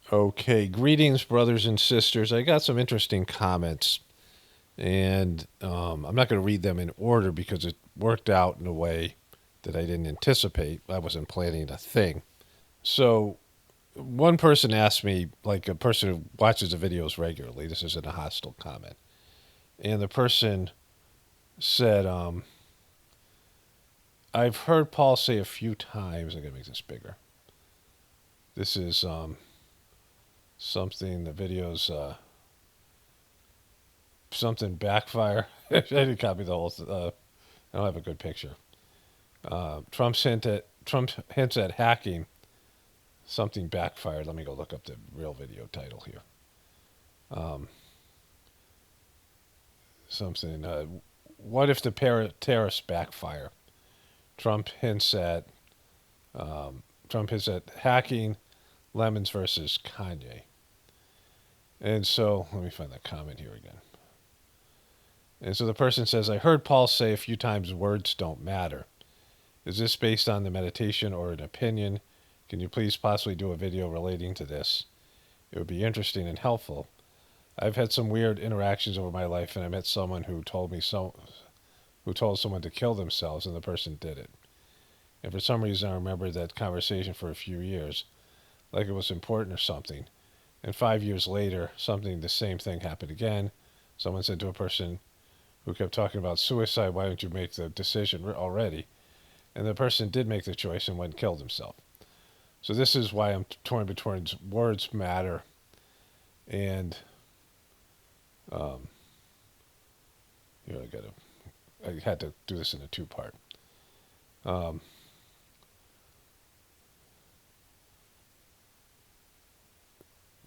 Okay, greetings, brothers and sisters. I got some interesting comments, and I'm not going to read them in order because it worked out in a way that I didn't anticipate. I wasn't planning a thing. So, one person asked me, like a person who watches the videos regularly, this isn't a hostile comment, and the person said, I've heard Paul say a few times, I'm going to make this bigger. This is something, the video's something backfire. I didn't copy the whole. I don't have a good picture. Trump hints at hacking. Something backfired. Let me go look up the real video title here. Um, something. What if the terrorists backfire? Trump hints at Trump hints at hacking. Lemons versus Kanye. And so let me find that comment here again. And so the person says, I heard Paul say a few times words don't matter. Is this based on the meditation or an opinion? Can you please possibly do a video relating to this? It would be interesting and helpful. I've had some weird interactions over my life, and I met someone who who told someone to kill themselves, and the person did it. And for some reason, I remembered that conversation for a few years, like it was important or something. And 5 years later, the same thing happened again. Someone said to a person who kept talking about suicide, "Why don't you make the decision already?" And the person did make the choice and went and killed himself. So this is why I'm torn between words matter and um, I had to do this in a two-part. Um,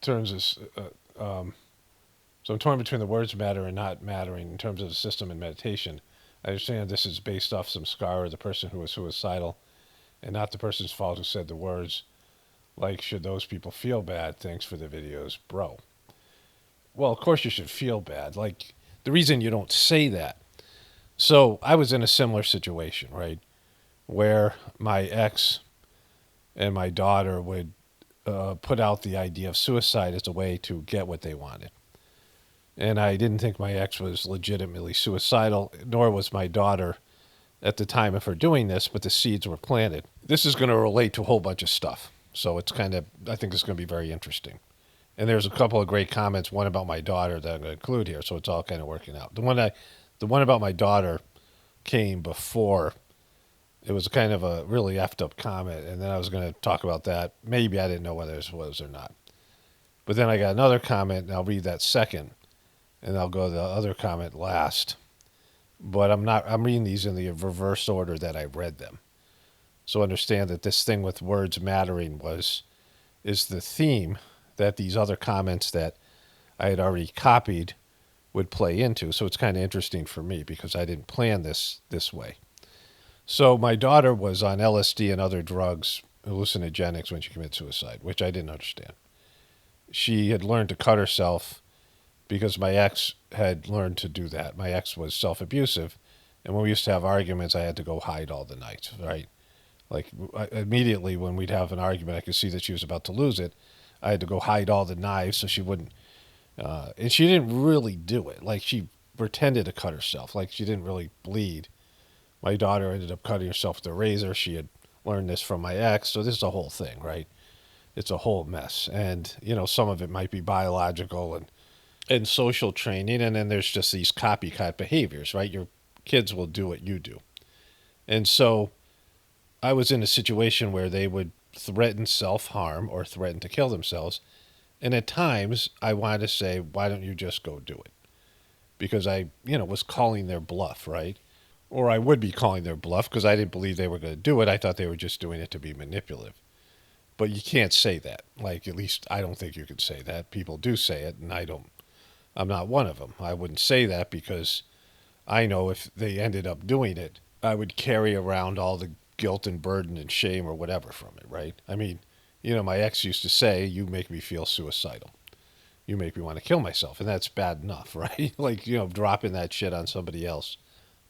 terms of so I'm torn between the words matter and not mattering in terms of the system and meditation. I understand this is based off some scar of the person who was suicidal, and not the person's fault who said the words. Like, should those people feel bad? Thanks for the videos, bro. Well, of course you should feel bad. Like, the reason you don't say that. So I was in a similar situation, right, where my ex and my daughter would put out the idea of suicide as a way to get what they wanted. And I didn't think my ex was legitimately suicidal, nor was my daughter at the time of her doing this, but the seeds were planted. This is going to relate to a whole bunch of stuff. So it's kind of, I think it's going to be very interesting. And there's a couple of great comments, one about my daughter that I'm going to include here. So it's all kind of working out. The one about my daughter came before. It was kind of a really effed up comment. And then I was going to talk about that. Maybe I didn't know whether it was or not. But then I got another comment, and I'll read that second. And I'll go to the other comment last. But I'm reading these in the reverse order that I read them. So understand that this thing with words mattering is the theme that these other comments that I had already copied would play into. So it's kind of interesting for me because I didn't plan this way. So my daughter was on LSD and other drugs, hallucinogenics, when she committed suicide, which I didn't understand. She had learned to cut herself because my ex had learned to do that. My ex was self-abusive, and when we used to have arguments, I had to go hide all the nights, right? Like immediately when we'd have an argument, I could see that she was about to lose it. I had to go hide all the knives so she wouldn't. And she didn't really do it. Like she pretended to cut herself. Like she didn't really bleed. My daughter ended up cutting herself with a razor. She had learned this from my ex. So this is a whole thing, right? It's a whole mess. And, some of it might be biological and social training. And then there's just these copycat behaviors, right? Your kids will do what you do. And so I was in a situation where they would threaten self harm or threaten to kill themselves. And at times, I wanted to say, why don't you just go do it? Because I, was calling their bluff, right? Or I would be calling their bluff because I didn't believe they were going to do it. I thought they were just doing it to be manipulative. But you can't say that. Like, at least I don't think you could say that. People do say it, and I'm not one of them. I wouldn't say that because I know if they ended up doing it, I would carry around all the guilt and burden and shame or whatever from it, right? I mean, my ex used to say, you make me feel suicidal. You make me want to kill myself. And that's bad enough, right? Like, dropping that shit on somebody else.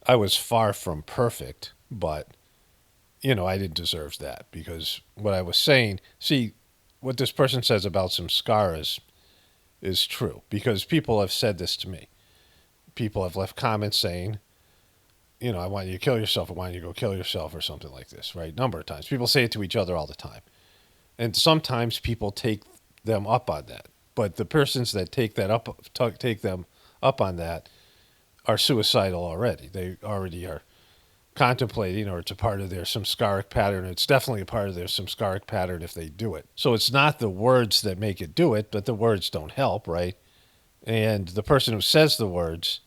I was far from perfect, but, I didn't deserve that because what I was saying, see, what this person says about some scars is true because people have said this to me. People have left comments saying, I want you to kill yourself. I want you to go kill yourself or something like this, right? Number of times. People say it to each other all the time. And sometimes people take them up on that. But the persons that take them up on that are suicidal already. They already are contemplating, or it's a part of their samskaric pattern. It's definitely a part of their samskaric pattern if they do it. So it's not the words that make it do it, but the words don't help, right? And the person who says the words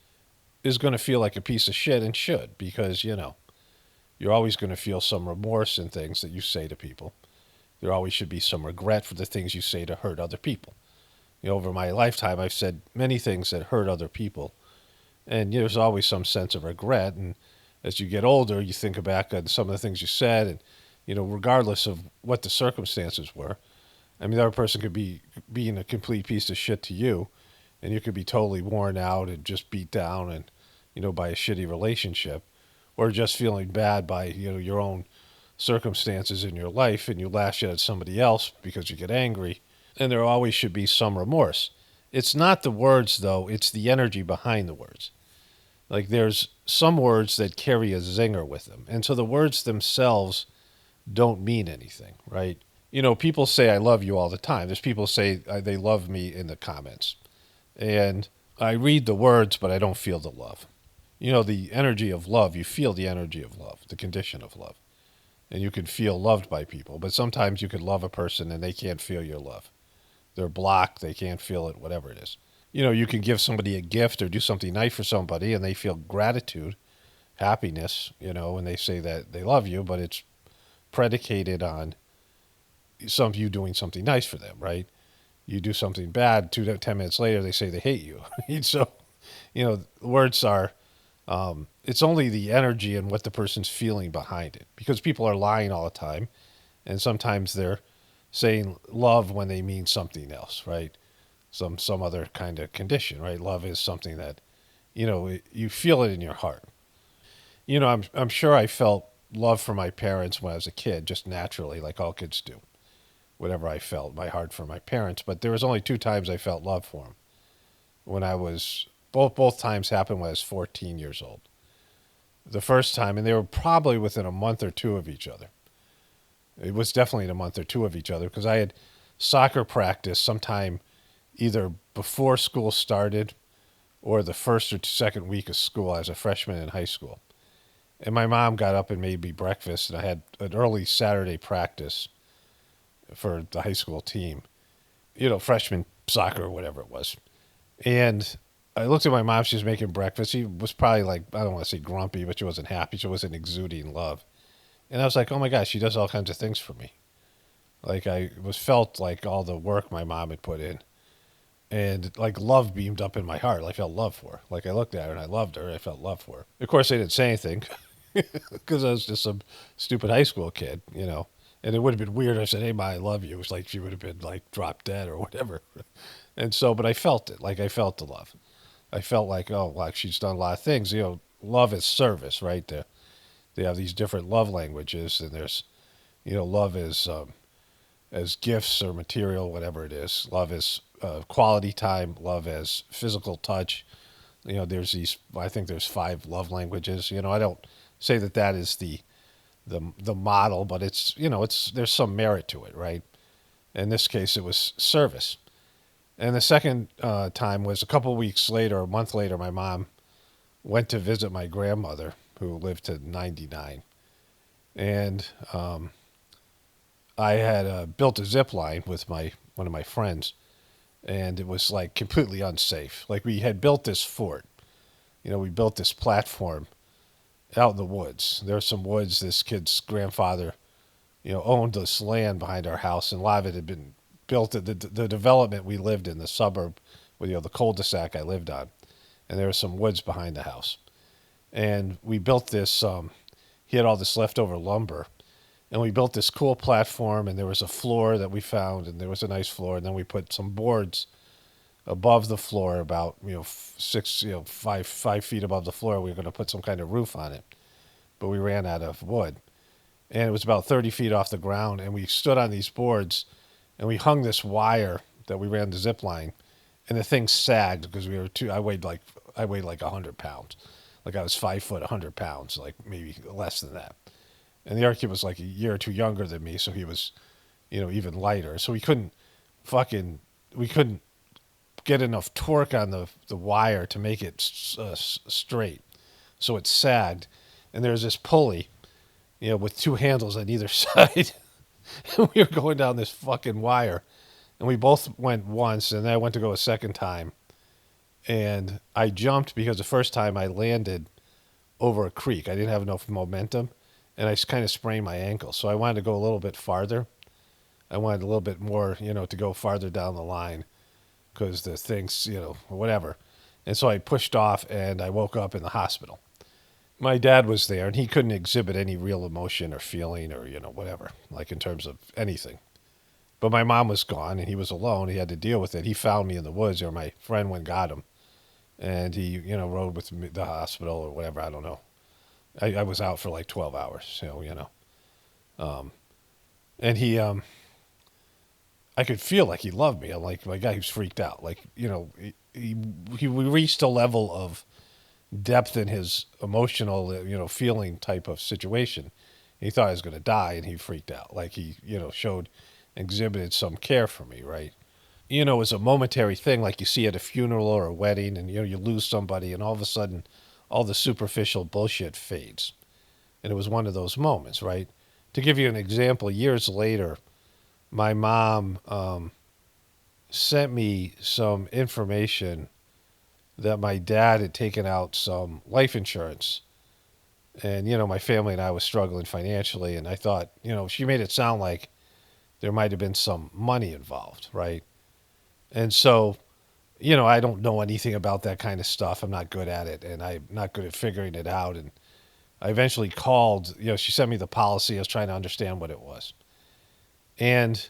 is going to feel like a piece of shit and should, because, you're always going to feel some remorse in things that you say to people. There always should be some regret for the things you say to hurt other people. Over my lifetime, I've said many things that hurt other people. And there's always some sense of regret. And as you get older, you think back on some of the things you said. And, regardless of what the circumstances were, I mean, the other person could be being a complete piece of shit to you. And you could be totally worn out and just beat down and, by a shitty relationship. Or just feeling bad by, your own circumstances in your life, and you lash out at somebody else because you get angry, and there always should be some remorse. It's not the words, though, it's the energy behind the words. Like, there's some words that carry a zinger with them, and so the words themselves don't mean anything, right? People say I love you all the time. There's people say they love me in the comments, and I read the words, but I don't feel the love. The energy of love, you feel the energy of love, the condition of love. And you can feel loved by people. But sometimes you can love a person and they can't feel your love. They're blocked, they can't feel it, whatever it is. You can give somebody a gift or do something nice for somebody and they feel gratitude, happiness, when they say that they love you, but it's predicated on you doing something nice for them, right? You do something bad, 10 minutes later, they say they hate you. So, words are it's only the energy and what the person's feeling behind it, because people are lying all the time, and sometimes they're saying love when they mean something else, right? Some other kind of condition, right? Love is something that you feel it in your heart. I'm sure I felt love for my parents when I was a kid, just naturally, like all kids do. Whatever I felt, my heart for my parents, but there was only 2 times I felt love for them. When I was both times happened when I was 14 years old. The first time, and they were probably within a month or two of each other. It was definitely in a month or two of each other, because I had soccer practice sometime either before school started or the first or second week of school as a freshman in high school. And my mom got up and made me breakfast, and I had an early Saturday practice for the high school team, freshman soccer or whatever it was. And I looked at my mom. She was making breakfast. She was probably like, I don't want to say grumpy, but she wasn't happy. She wasn't exuding love. And I was like, oh my gosh, she does all kinds of things for me. Like, I felt like all the work my mom had put in. And like love beamed up in my heart. I felt love for her. Like, I looked at her and I loved her. I felt love for her. Of course, I didn't say anything because I was just some stupid high school kid, And it would have been weird if I said, hey, Ma, I love you. It was like she would have been like dropped dead or whatever. And so, but I felt it. Like, I felt the love. I felt like, oh, like she's done a lot of things. Love is service, right? They have these different love languages, and there's, love is as gifts or material, whatever it is. Love is quality time. Love as physical touch. I think there's 5 love languages. I don't say that is the model, but there's some merit to it, right? In this case, it was service. And the second time was a couple weeks later, a month later, my mom went to visit my grandmother, who lived to 99. And I had built a zip line with one of my friends, and it was like completely unsafe. Like, we had built this fort. We built this platform out in the woods. There were some woods. This kid's grandfather, owned this land behind our house, and a lot of it had been built at the development we lived in, the suburb, with the cul-de-sac I lived on, and there were some woods behind the house. And we built this. He had all this leftover lumber, and we built this cool platform. And there was a floor that we found, and there was a nice floor. And then we put some boards above the floor, about 5 feet above the floor. We were going to put some kind of roof on it, but we ran out of wood, and it was about 30 feet off the ground. And we stood on these boards, and we hung this wire that we ran the zip line, and the thing sagged because we were too. I weighed like 100 pounds, like I was 5 foot, 100 pounds, like maybe less than that. And the other kid was like a year or two younger than me, so he was, even lighter. So fucking we couldn't get enough torque on the wire to make it straight. So it sagged, and there's this pulley, with two handles on either side. And we were going down this fucking wire, and we both went once, and then I went to go a second time, and I jumped because the first time I landed over a creek. I didn't have enough momentum, and I kind of sprained my ankle. So I wanted to go a little bit farther. I wanted a little bit more, to go farther down the line because the things, whatever. And so I pushed off, and I woke up in the hospital. My dad was there, and he couldn't exhibit any real emotion or feeling or, whatever, like in terms of anything. But my mom was gone, and he was alone. He had to deal with it. He found me in the woods, or my friend went and got him. And he, rode with me to the hospital or whatever. I don't know. I was out for like 12 hours, so. And I could feel like he loved me. I'm like, my guy who's freaked out. Like, we reached a level of depth in his emotional, feeling type of situation. He thought I was going to die, and he freaked out. Like he, exhibited some care for me, right? It was a momentary thing, like you see at a funeral or a wedding, and you lose somebody, and all of a sudden, all the superficial bullshit fades. And it was one of those moments, right? To give you an example, years later, my mom sent me some information that my dad had taken out some life insurance. And, my family and I was struggling financially, and I thought, she made it sound like there might have been some money involved, right? And so, I don't know anything about that kind of stuff. I'm not good at it, and I'm not good at figuring it out. And I eventually called, she sent me the policy. I was trying to understand what it was. And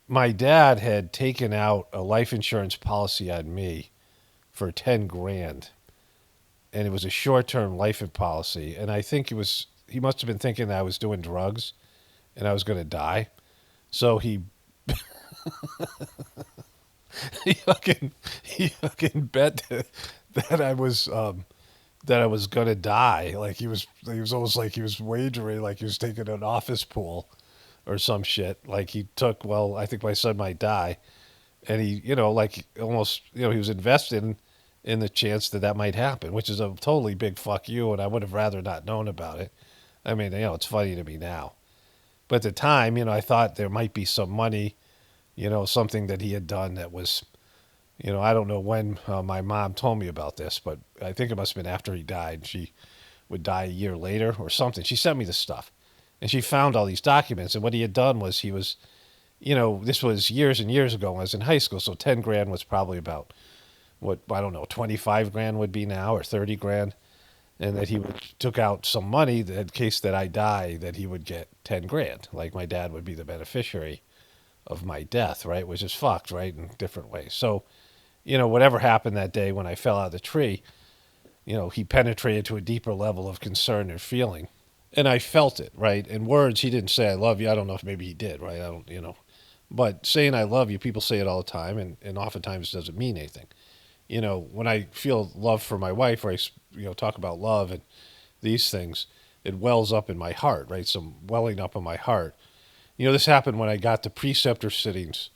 my dad had taken out a life insurance policy on me for 10 grand. And it was a short-term life policy. And I think he must have been thinking that I was doing drugs and I was going to die. So he he fucking bet that I was gonna die. Like he was almost like he was wagering, like he was taking an office pool or some shit. Like he took, well, I think my son might die, and he, like almost, he was invested in the chance that might happen, which is a totally big fuck you. And I would have rather not known about it. I mean, it's funny to me now, but at the time, I thought there might be some money, something that he had done that was. I don't know when my mom told me about this, but I think it must have been after he died. She would die a year later or something. She sent me the stuff, and she found all these documents. And what he had done was he was, this was years and years ago when I was in high school. So 10 grand was probably about what, I don't know, 25 grand would be now, or 30 grand. And that took out some money that in case that I die, that he would get 10 grand. Like my dad would be the beneficiary of my death, right? Which is fucked, right? In different ways. So, whatever happened that day when I fell out of the tree, he penetrated to a deeper level of concern and feeling. And I felt it, right? In words, he didn't say, I love you. I don't know if maybe he did, right? I don't. But saying I love you, people say it all the time, and oftentimes it doesn't mean anything. When I feel love for my wife, or I, talk about love and these things, it wells up in my heart, right? Some welling up in my heart. This happened when I got the preceptor sittings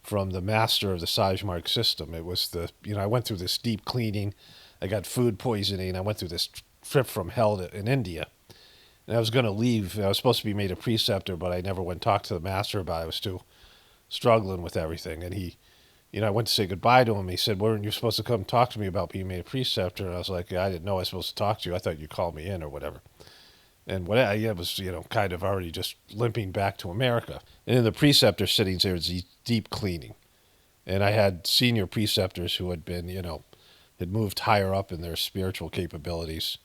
from the master of the Sajmark system. It was I went through this deep cleaning. I got food poisoning. I went through this trip from hell in India. And I was going to leave. I was supposed to be made a preceptor, but I never went and talked to the master about it. I was too struggling with everything. And he, I went to say goodbye to him. He said, weren't you supposed to come talk to me about being made a preceptor? And I was like, yeah, I didn't know I was supposed to talk to you. I thought you called me in or whatever. And what I was, kind of already just limping back to America. And in the preceptor sittings, there was deep cleaning. And I had senior preceptors who had been, had moved higher up in their spiritual capabilities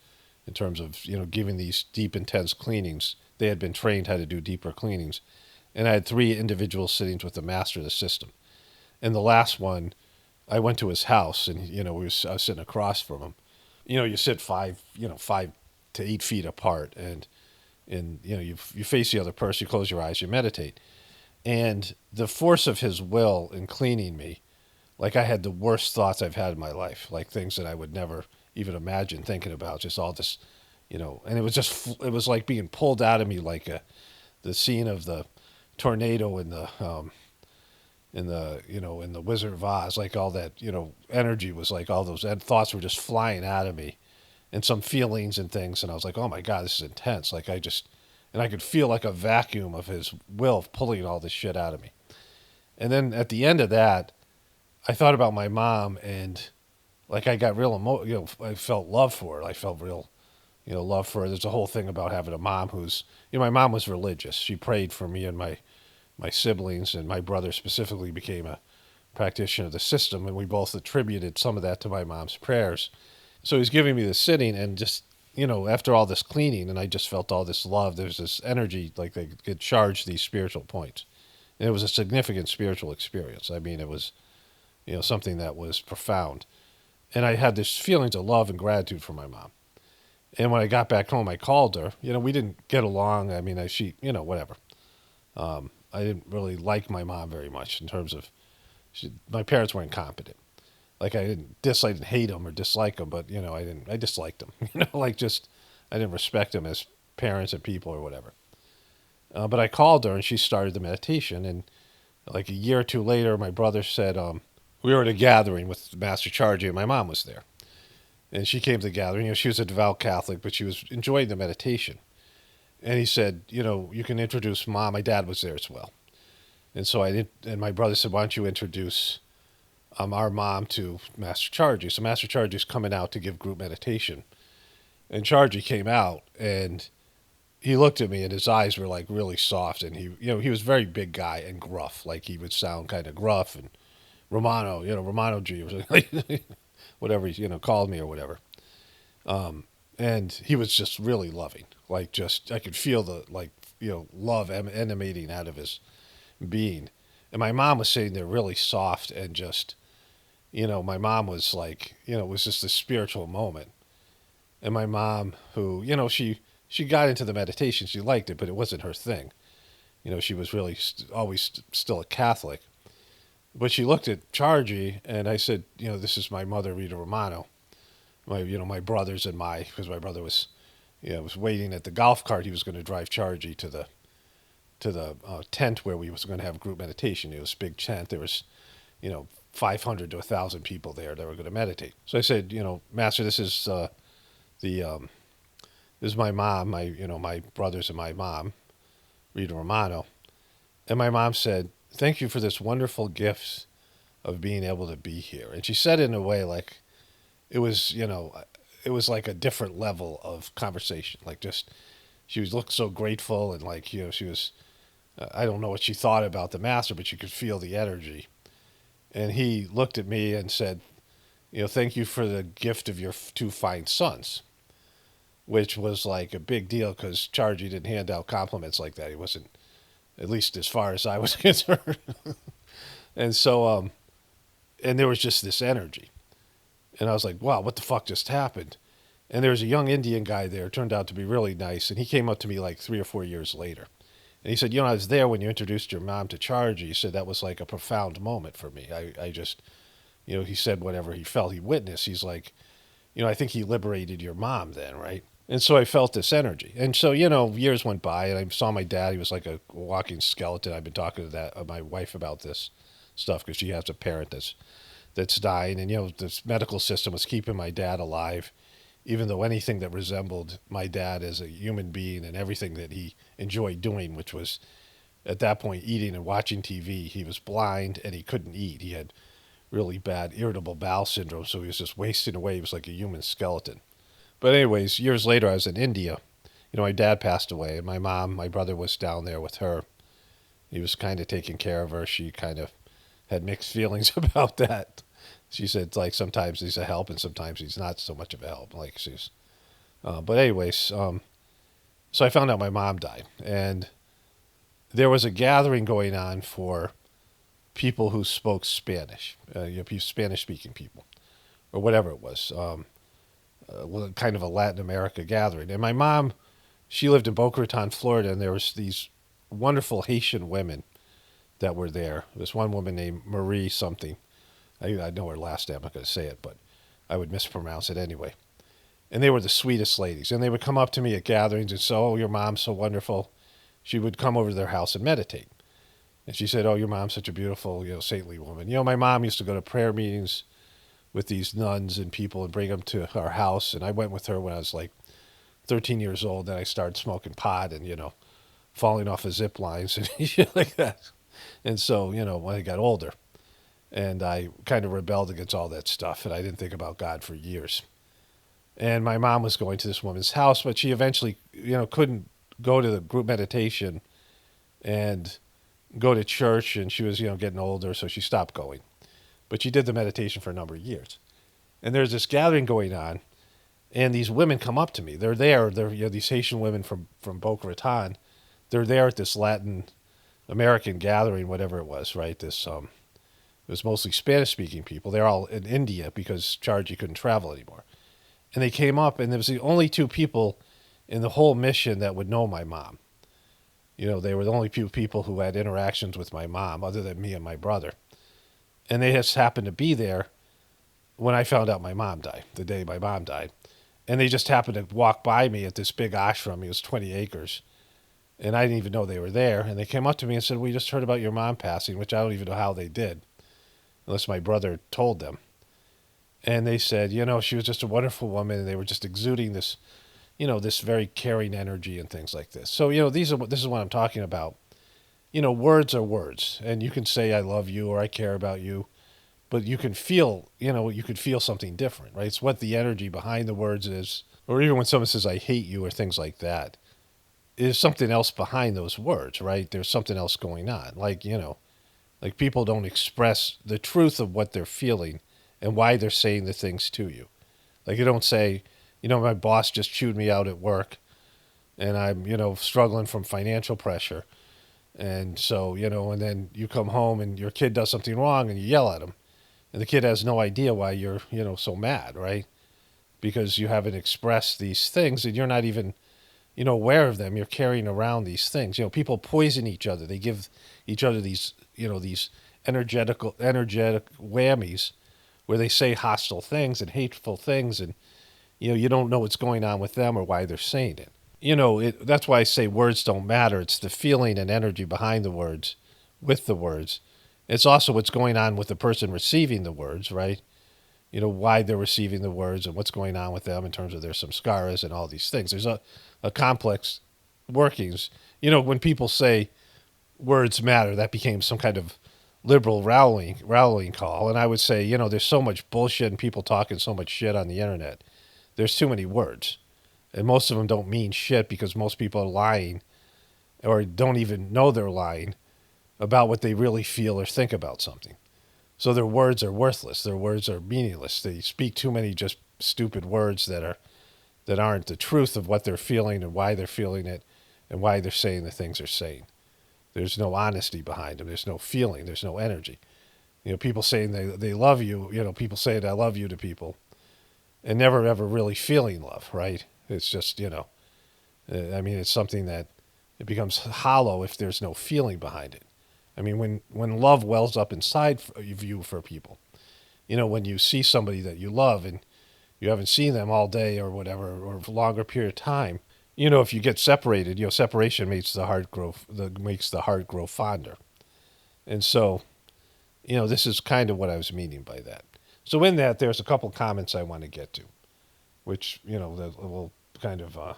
in terms of, giving these deep, intense cleanings. They had been trained how to do deeper cleanings. And I had 3 individual sittings with the master of the system. And the last one, I went to his house, and, I was sitting across from him. You sit 5 to 8 feet apart, and you face the other person, you close your eyes, you meditate. And the force of his will in cleaning me, like I had the worst thoughts I've had in my life, like things that I would never even imagine thinking about, just all this, and it was it was like being pulled out of me, like the scene of the tornado in the Wizard of Oz, like all that, energy was like all those thoughts were just flying out of me, and some feelings and things, and I was like, oh my god, this is intense. Like and I could feel like a vacuum of his will pulling all this shit out of me. And then at the end of that, I thought about my mom, and like I got real I felt love for her. I felt real, love for her. There's a whole thing about having a mom who's, my mom was religious. She prayed for me and my siblings, and my brother specifically became a practitioner of the system, and we both attributed some of that to my mom's prayers. So he's giving me the sitting, and just, after all this cleaning, and I just felt all this love. There's this energy, like they could charge these spiritual points. And it was a significant spiritual experience. I mean, it was, something that was profound. And I had this feelings of love and gratitude for my mom. And when I got back home, I called her. We didn't get along. I mean, she, whatever. I didn't really like my mom very much in terms of, my parents were incompetent. Like I didn't hate them or dislike them, but I disliked them. Like just I didn't respect them as parents and people or whatever. But I called her, and she started the meditation, and like a year or two later, my brother said, we were at a gathering with Master Chargy, and my mom was there. And she came to the gathering. She was a devout Catholic, but she was enjoying the meditation. And he said, you can introduce mom. My dad was there as well. And so I did, and my brother said, why don't you introduce our mom to Master Chargy? So Master Chargy's coming out to give group meditation. And Chargy came out, and he looked at me, and his eyes were like really soft. And he was a very big guy and gruff. Like he would sound kind of gruff. And Romano G, or whatever he, called me or whatever. And he was just really loving. Like just, I could feel the, like, love emanating out of his being. And my mom was sitting there really soft and just, my mom was like, it was just a spiritual moment. And my mom, who, she got into the meditation, she liked it, but it wasn't her thing. She was really always still a Catholic. But she looked at Chargy, and I said, this is my mother, Rita Romano. My brothers and because my brother was, was waiting at the golf cart. He was going to drive Chargy to the tent where we was going to have group meditation. It was a big tent. There was, 500 to 1,000 people there that were going to meditate. So I said, Master, this is this is my mom, my brothers and my mom, Rita Romano. And my mom said, thank you for this wonderful gift of being able to be here. And she said it in a way like it was, it was like a different level of conversation. Like just, she was looked so grateful, and like, she was, I don't know what she thought about the master, but you could feel the energy. And he looked at me and said, thank you for the gift of your two fine sons, which was like a big deal because Chargy didn't hand out compliments like that. He wasn't, at least as far as I was concerned. And so, and there was just this energy. And I was like, wow, what the fuck just happened? And there was a young Indian guy there, turned out to be really nice. And he came up to me like 3 or 4 years later. And he said, I was there when you introduced your mom to Chargy. He said that was like a profound moment for me. I just, he said whatever he felt, he witnessed. He's like, I think he liberated your mom then, right? And so I felt this energy. And so, years went by, and I saw my dad. He was like a walking skeleton. I've been talking to my wife about this stuff because she has a parent that's dying. And, this medical system was keeping my dad alive, even though anything that resembled my dad as a human being and everything that he enjoyed doing, which was at that point eating and watching TV, he was blind and he couldn't eat. He had really bad irritable bowel syndrome, so he was just wasting away. He was like a human skeleton. But anyways, years later, I was in India. My dad passed away, and my brother was down there with her. He was kind of taking care of her. She kind of had mixed feelings about that. She said, like, sometimes he's a help and sometimes he's not so much of a help. Like, but anyways, so I found out my mom died. And there was a gathering going on for people who spoke Spanish, Spanish-speaking people, or whatever it was. Kind of a Latin America gathering. And my mom, she lived in Boca Raton, Florida, and there was these wonderful Haitian women that were there. This one woman named Marie something. I know her last name. I'm not going to say it, but I would mispronounce it anyway. And they were the sweetest ladies. And they would come up to me at gatherings and say, "Oh, your mom's so wonderful." She would come over to their house and meditate. And she said, "Oh, your mom's such a beautiful, saintly woman." My mom used to go to prayer meetings with these nuns and people and bring them to our house. And I went with her when I was like 13 years old. Then I started smoking pot and, falling off of zip lines and shit like that. And so, when I got older, and I kind of rebelled against all that stuff, and I didn't think about God for years. And my mom was going to this woman's house, but she eventually, couldn't go to the group meditation and go to church, and she was, getting older, so she stopped going. But she did the meditation for a number of years. And there's this gathering going on, and these women come up to me. They're there. They're these Haitian women from Boca Raton. They're there at this Latin American gathering, whatever it was, right? This it was mostly Spanish-speaking people. They're all in India because Chargy couldn't travel anymore. And they came up, and there was the only two people in the whole mission that would know my mom. They were the only few people who had interactions with my mom, other than me and my brother. And they just happened to be there when I found out my mom died, the day my mom died. And they just happened to walk by me at this big ashram. It was 20 acres. And I didn't even know they were there. And they came up to me and said, "We just heard about your mom passing," which I don't even know how they did, unless my brother told them. And they said, she was just a wonderful woman. And they were just exuding this, this very caring energy and things like this. So, this is what I'm talking about. Words are words. And you can say, "I love you," or "I care about you." But you can feel, you could feel something different, right? It's what the energy behind the words is. Or even when someone says, "I hate you," or things like that, is something else behind those words, right? There's something else going on. Like people don't express the truth of what they're feeling and why they're saying the things to you. Like you don't say, "My boss just chewed me out at work and I'm, struggling from financial pressure." And so, and then you come home and your kid does something wrong and you yell at him. And the kid has no idea why you're, so mad, right? Because you haven't expressed these things and you're not even, aware of them. You're carrying around these things. People poison each other. They give each other these, these energetic whammies where they say hostile things and hateful things, and you don't know what's going on with them or why they're saying it. That's why I say words don't matter. It's the feeling and energy behind the words, with the words. It's also what's going on with the person receiving the words, right? Why they're receiving the words and what's going on with them in terms of their samskaras and all these things. There's a complex workings. When people say words matter, that became some kind of liberal rallying call. And I would say, there's so much bullshit and people talking so much shit on the internet. There's too many words. And most of them don't mean shit because most people are lying or don't even know they're lying about what they really feel or think about something. So their words are worthless. Their words are meaningless. They speak too many just stupid words that aren't the truth of what they're feeling and why they're feeling it and why they're saying the things they're saying. There's no honesty behind them. There's no feeling. There's no energy. People saying they love you, people saying "I love you" to people and never ever really feeling love, right? It's just, it's something that it becomes hollow if there's no feeling behind it. I mean, when love wells up inside of you for people, when you see somebody that you love and you haven't seen them all day or whatever, or for a longer period of time, if you get separated, separation makes the heart grow fonder. And so, this is kind of what I was meaning by that. So in that, there's a couple comments I want to get to, which, that will kind of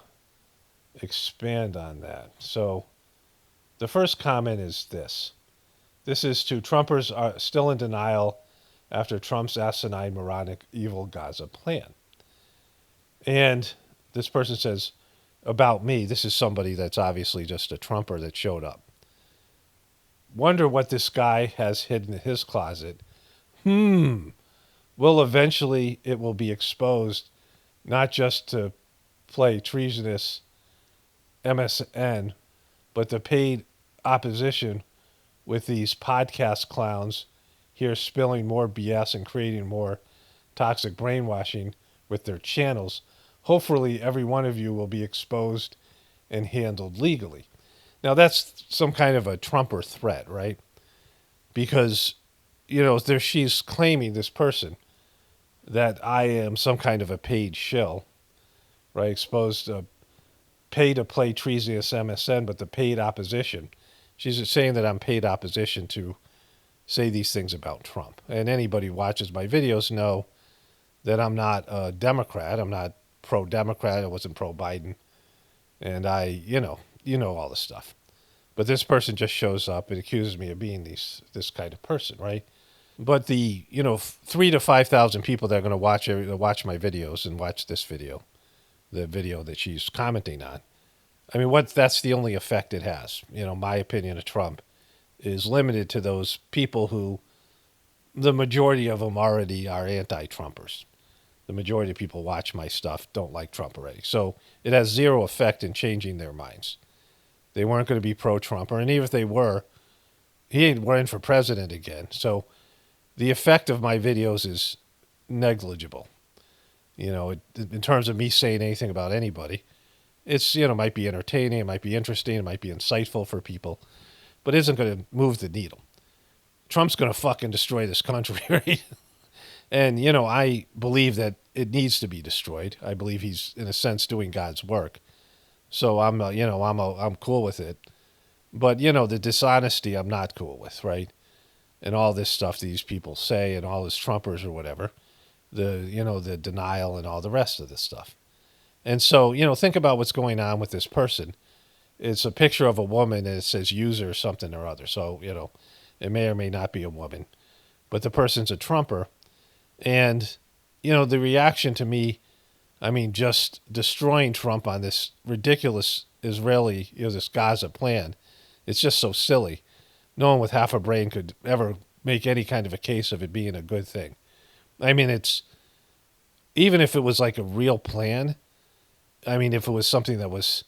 expand on that. So the first comment is this. This is to Trumpers are still in denial after Trump's asinine, moronic, evil Gaza plan. And this person says, about me, this is somebody that's obviously just a Trumper that showed up. Wonder what this guy has hidden in his closet. Well, eventually it will be exposed, not just to play treasonous MSN, but the paid opposition with these podcast clowns here spilling more BS and creating more toxic brainwashing with their channels. Hopefully every one of you will be exposed and handled legally. Now that's some kind of a Trumper threat, right? because, she's claiming, this person, that I am some kind of a paid shill, right? Exposed to pay to play treasonous MSN, but the paid opposition. She's saying that I'm paid opposition to say these things about Trump. And anybody who watches my videos know that I'm not a Democrat. I'm not pro-Democrat. I wasn't pro-Biden. And you know all this stuff. But this person just shows up and accuses me of being this kind of person, right? But the 3 to 5,000 people that are going to watch my videos and watch this video, the video that she's commenting on, I mean, that's the only effect it has. My opinion of Trump is limited to those people who, the majority of them already are anti-Trumpers. The majority of people watch my stuff don't like Trump already. So it has zero effect in changing their minds. They weren't going to be pro-Trumper, and even if they were, he ain't running for president again. So the effect of my videos is negligible. In terms of me saying anything about anybody, it's, might be entertaining, it might be interesting, it might be insightful for people, but it isn't going to move the needle. Trump's going to fucking destroy this country, right? And, I believe that it needs to be destroyed. I believe he's, in a sense, doing God's work. So I'm cool with it. But, the dishonesty I'm not cool with, right? And all this stuff these people say and all this Trumpers or whatever, the denial and all the rest of this stuff. And so, think about what's going on with this person. It's a picture of a woman and it says user something or other. So, it may or may not be a woman. But the person's a Trumper. And, the reaction to me, I mean, just destroying Trump on this ridiculous Israeli, this Gaza plan, it's just so silly. No one with half a brain could ever make any kind of a case of it being a good thing. I mean, even if it was like a real plan, I mean, if it was something that was,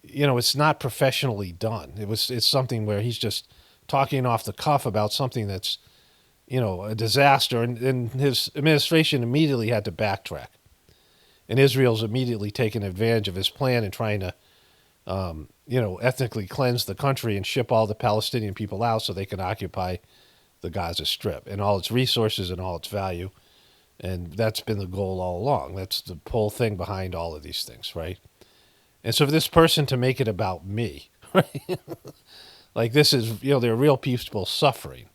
it's not professionally done. It's something where he's just talking off the cuff about something that's, a disaster. And his administration immediately had to backtrack. And Israel's immediately taken advantage of his plan and trying to, ethnically cleanse the country and ship all the Palestinian people out so they can occupy the Gaza Strip and all its resources and all its value. And that's been the goal all along. That's the whole thing behind all of these things, right? And so for this person to make it about me, right? Like this is, there are real people suffering.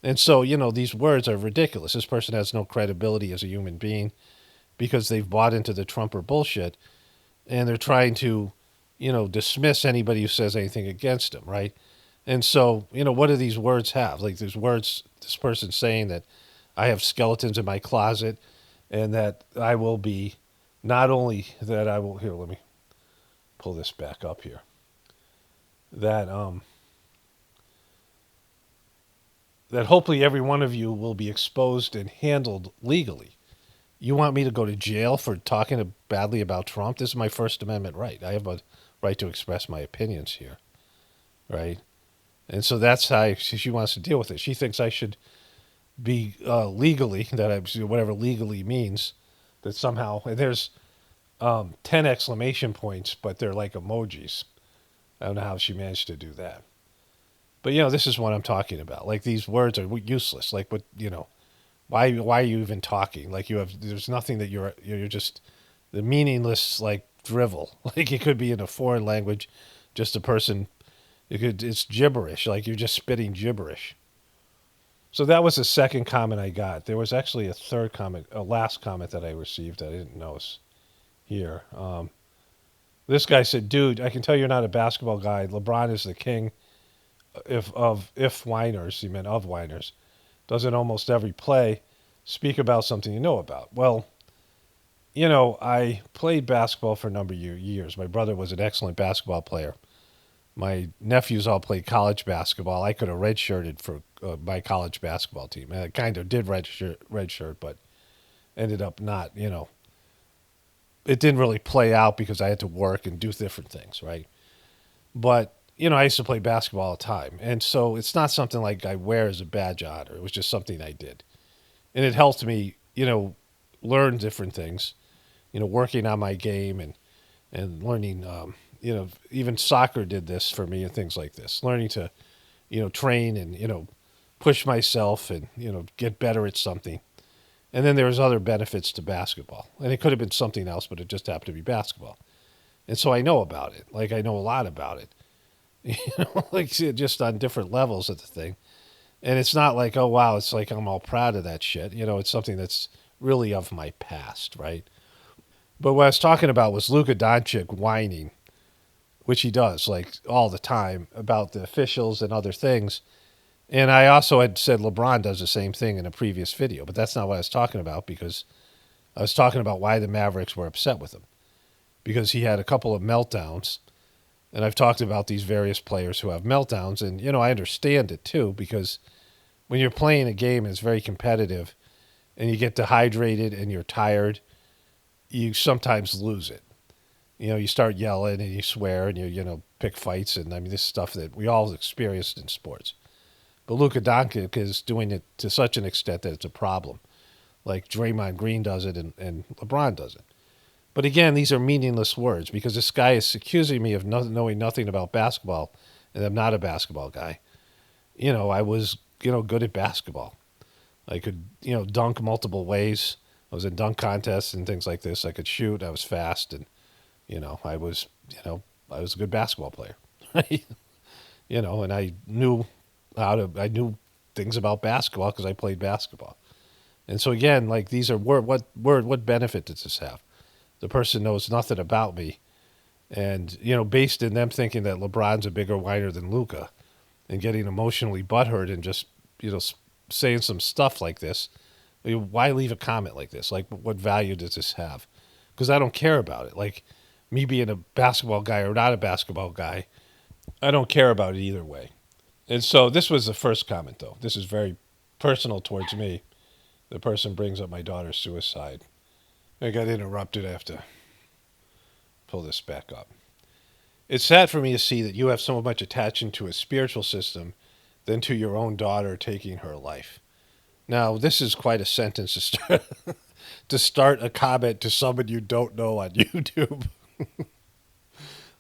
And so, these words are ridiculous. This person has no credibility as a human being because they've bought into the Trumper bullshit and they're trying to, dismiss anybody who says anything against him, right? And so, what do these words have? Like there's words, this person saying that I have skeletons in my closet and that I will be, not only that I will, here, let me pull this back up here. That hopefully every one of you will be exposed and handled legally. You want me to go to jail for talking badly about Trump? This is my First Amendment right. I have a right to express my opinions here, right? And so that's how she wants to deal with it. She thinks I should be legally, whatever legally means, that somehow, and there's 10 exclamation points, but they're like emojis. I don't know how she managed to do that. But, this is what I'm talking about. Like, these words are useless. Like, what, why are you even talking? Like, there's nothing that you're just the meaningless, like, drivel. Like, it could be in a foreign language, just a person, it's gibberish. Like, you're just spitting gibberish. So that was the second comment I got. There was actually a third comment, a last comment that I received that I didn't notice here. This guy said, dude, I can tell you're not a basketball guy. LeBron is the king if whiners. He meant of whiners. Does it almost every play. Speak about something you know about. Well, I played basketball for a number of years. My brother was an excellent basketball player. My nephews all played college basketball. I could have redshirted for my college basketball team. And I kind of did redshirt, but ended up not, it didn't really play out because I had to work and do different things, right? But, I used to play basketball all the time. And so it's not something like I wear as a badge of honor. It was just something I did. And it helped me, learn different things, working on my game and learning, even soccer did this for me and things like this. Learning to, train and, push myself and, get better at something. And then there was other benefits to basketball. And it could have been something else, but it just happened to be basketball. And so I know about it. Like I know a lot about it. Like just on different levels of the thing. And it's not like, oh wow, it's like I'm all proud of that shit. It's something that's really of my past, right? But what I was talking about was Luka Doncic whining, which he does like all the time about the officials and other things. And I also had said LeBron does the same thing in a previous video, but that's not what I was talking about because I was talking about why the Mavericks were upset with him. Because he had a couple of meltdowns. And I've talked about these various players who have meltdowns. And, I understand it too because when you're playing a game and it's very competitive and you get dehydrated and you're tired, you sometimes lose it. You start yelling and you swear and you pick fights. And I mean, this is stuff that we all experienced in sports. But Luka Doncic is doing it to such an extent that it's a problem. Like Draymond Green does it and LeBron does it. But again, these are meaningless words because this guy is accusing me of knowing nothing about basketball, and I'm not a basketball guy. I was, good at basketball. I could, dunk multiple ways. I was in dunk contests and things like this. I could shoot. I was fast, and I was, I was a good basketball player. And I knew I knew things about basketball because I played basketball. And so again, like these are what benefit does this have? The person knows nothing about me, and based in them thinking that LeBron's a bigger whiner than Luka, and getting emotionally butthurt and just saying some stuff like this. Why leave a comment like this? Like, what value does this have? Because I don't care about it. Like me being a basketball guy or not a basketball guy, I don't care about it either way. And so this was the first comment, though. This is very personal towards me. The person brings up my daughter's suicide. I got interrupted. I have to pull this back up. It's sad for me to see that you have so much attachment to a spiritual system than to your own daughter taking her life. Now, this is quite a sentence to start a comment to someone you don't know on YouTube.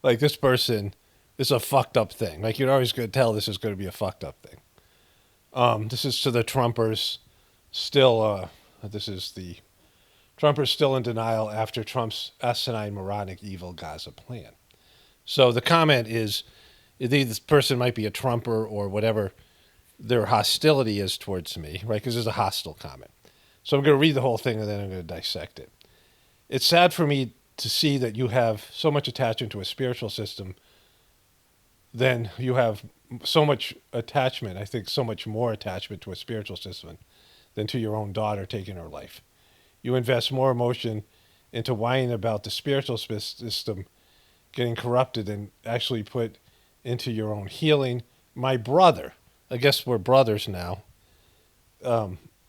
Like this person is a fucked up thing. Like you're always going to tell this is going to be a fucked up thing. This is to the Trumpers. Still, this is the Trumpers still in denial after Trump's asinine, moronic, evil Gaza plan. So the comment is, this person might be a Trumper or whatever their hostility is towards me, right? Because it's a hostile comment. So I'm going to read the whole thing and then I'm going to dissect it. It's sad for me to see that you have so much attachment to a spiritual system, then you have so much attachment, I think so much more attachment to a spiritual system than to your own daughter taking her life. You invest more emotion into whining about the spiritual system getting corrupted than actually put into your own healing. My brother, I guess we're brothers now.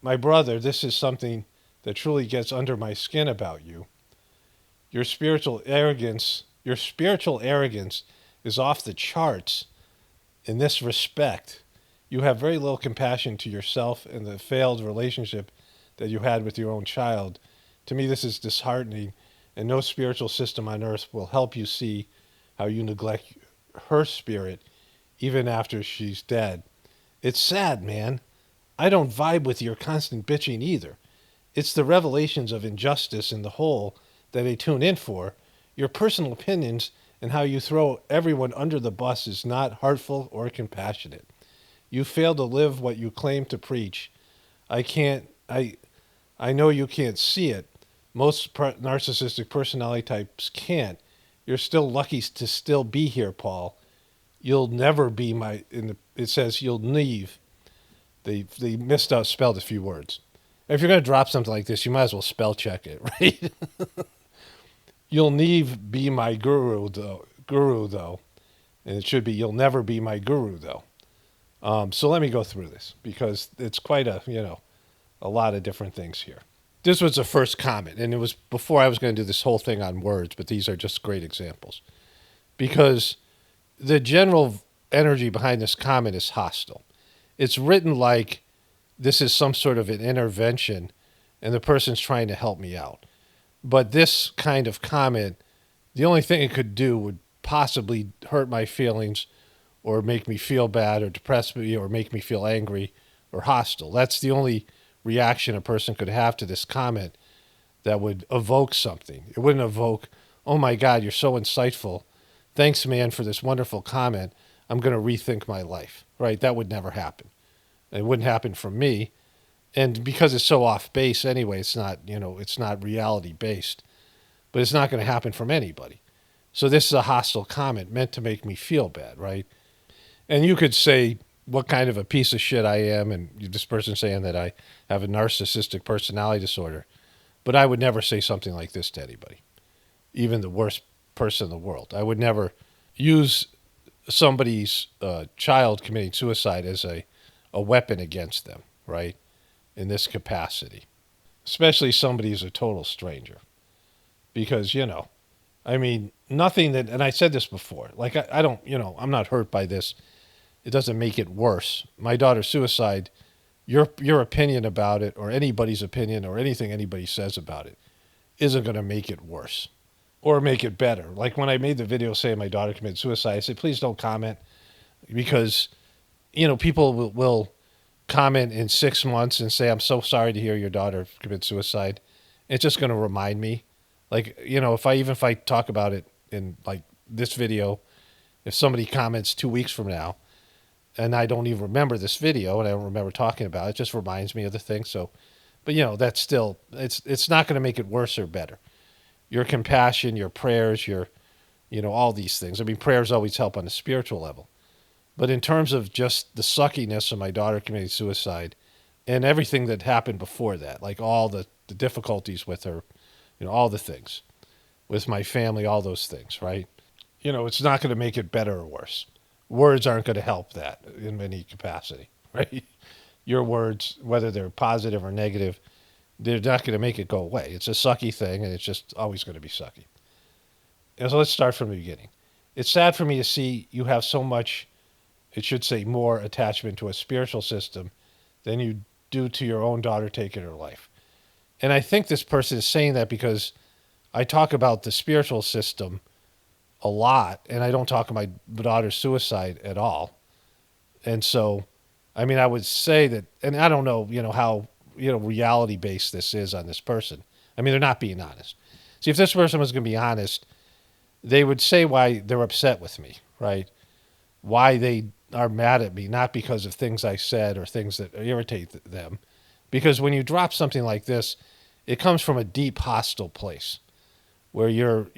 My brother, this is something that truly gets under my skin about you. Your spiritual arrogance is off the charts in this respect. You have very little compassion to yourself and the failed relationship that you had with your own child. To me, this is disheartening, and no spiritual system on earth will help you see how you neglect her spirit even after she's dead. It's sad, man. I don't vibe with your constant bitching either. It's the revelations of injustice in the whole that I tune in for. Your personal opinions and how you throw everyone under the bus is not heartful or compassionate. You fail to live what you claim to preach. I know you can't see it. Most narcissistic personality types can't. You're still lucky to still be here, Paul. You'll never be my. It says you'll leave. They spelled a few words. If you're going to drop something like this, you might as well spell check it, right? You'll leave be my guru though, and it should be you'll never be my guru though. So let me go through this because it's quite a lot of different things here. This was the first comment, and it was before I was going to do this whole thing on words, but these are just great examples. Because the general energy behind this comment is hostile. It's written like this is some sort of an intervention, and the person's trying to help me out. But this kind of comment, the only thing it could do would possibly hurt my feelings or make me feel bad or depress me or make me feel angry or hostile. That's the only reaction a person could have to this comment that would evoke something. It wouldn't evoke, oh my God, you're so insightful. Thanks, man, for this wonderful comment. I'm going to rethink my life, right? That would never happen. It wouldn't happen from me. And because it's so off base anyway, it's not reality based, but it's not going to happen from anybody. So this is a hostile comment meant to make me feel bad, right? And you could say what kind of a piece of shit I am, and this person saying that I have a narcissistic personality disorder. But I would never say something like this to anybody, even the worst person in the world. I would never use somebody's child committing suicide as a weapon against them, right? In this capacity, especially somebody who's a total stranger. Because, I mean, nothing that, and I said this before, like I don't, I'm not hurt by this. It doesn't make it worse. My daughter's suicide, your opinion about it, or anybody's opinion, or anything anybody says about it, isn't going to make it worse or make it better. Like when I made the video saying my daughter committed suicide, I said, please don't comment, because, people will comment in 6 months and say, I'm so sorry to hear your daughter commit suicide. It's just going to remind me. Like, if I talk about it in like this video, if somebody comments 2 weeks from now, and I don't even remember this video and I don't remember talking about it, it just reminds me of the thing. So, but that's still, it's not going to make it worse or better. Your compassion, your prayers, all these things. I mean, prayers always help on a spiritual level. But in terms of just the suckiness of my daughter committing suicide and everything that happened before that, like all the difficulties with her, all the things with my family, all those things, right? It's not going to make it better or worse. Words aren't going to help that in any capacity, right? Your words, whether they're positive or negative, they're not going to make it go away. It's a sucky thing, and it's just always going to be sucky. And so let's start from the beginning. It's sad for me to see you have so much, it should say more, attachment to a spiritual system than you do to your own daughter taking her life. And I think this person is saying that because I talk about the spiritual system a lot, and I don't talk about my daughter's suicide at all. And so, I mean, I would say that, and I don't know, how, reality based this is on this person. I mean, they're not being honest. See, if this person was going to be honest, they would say why they're upset with me, right? Why they are mad at me, not because of things I said or things that irritate them. Because when you drop something like this, it comes from a deep hostile place where you're,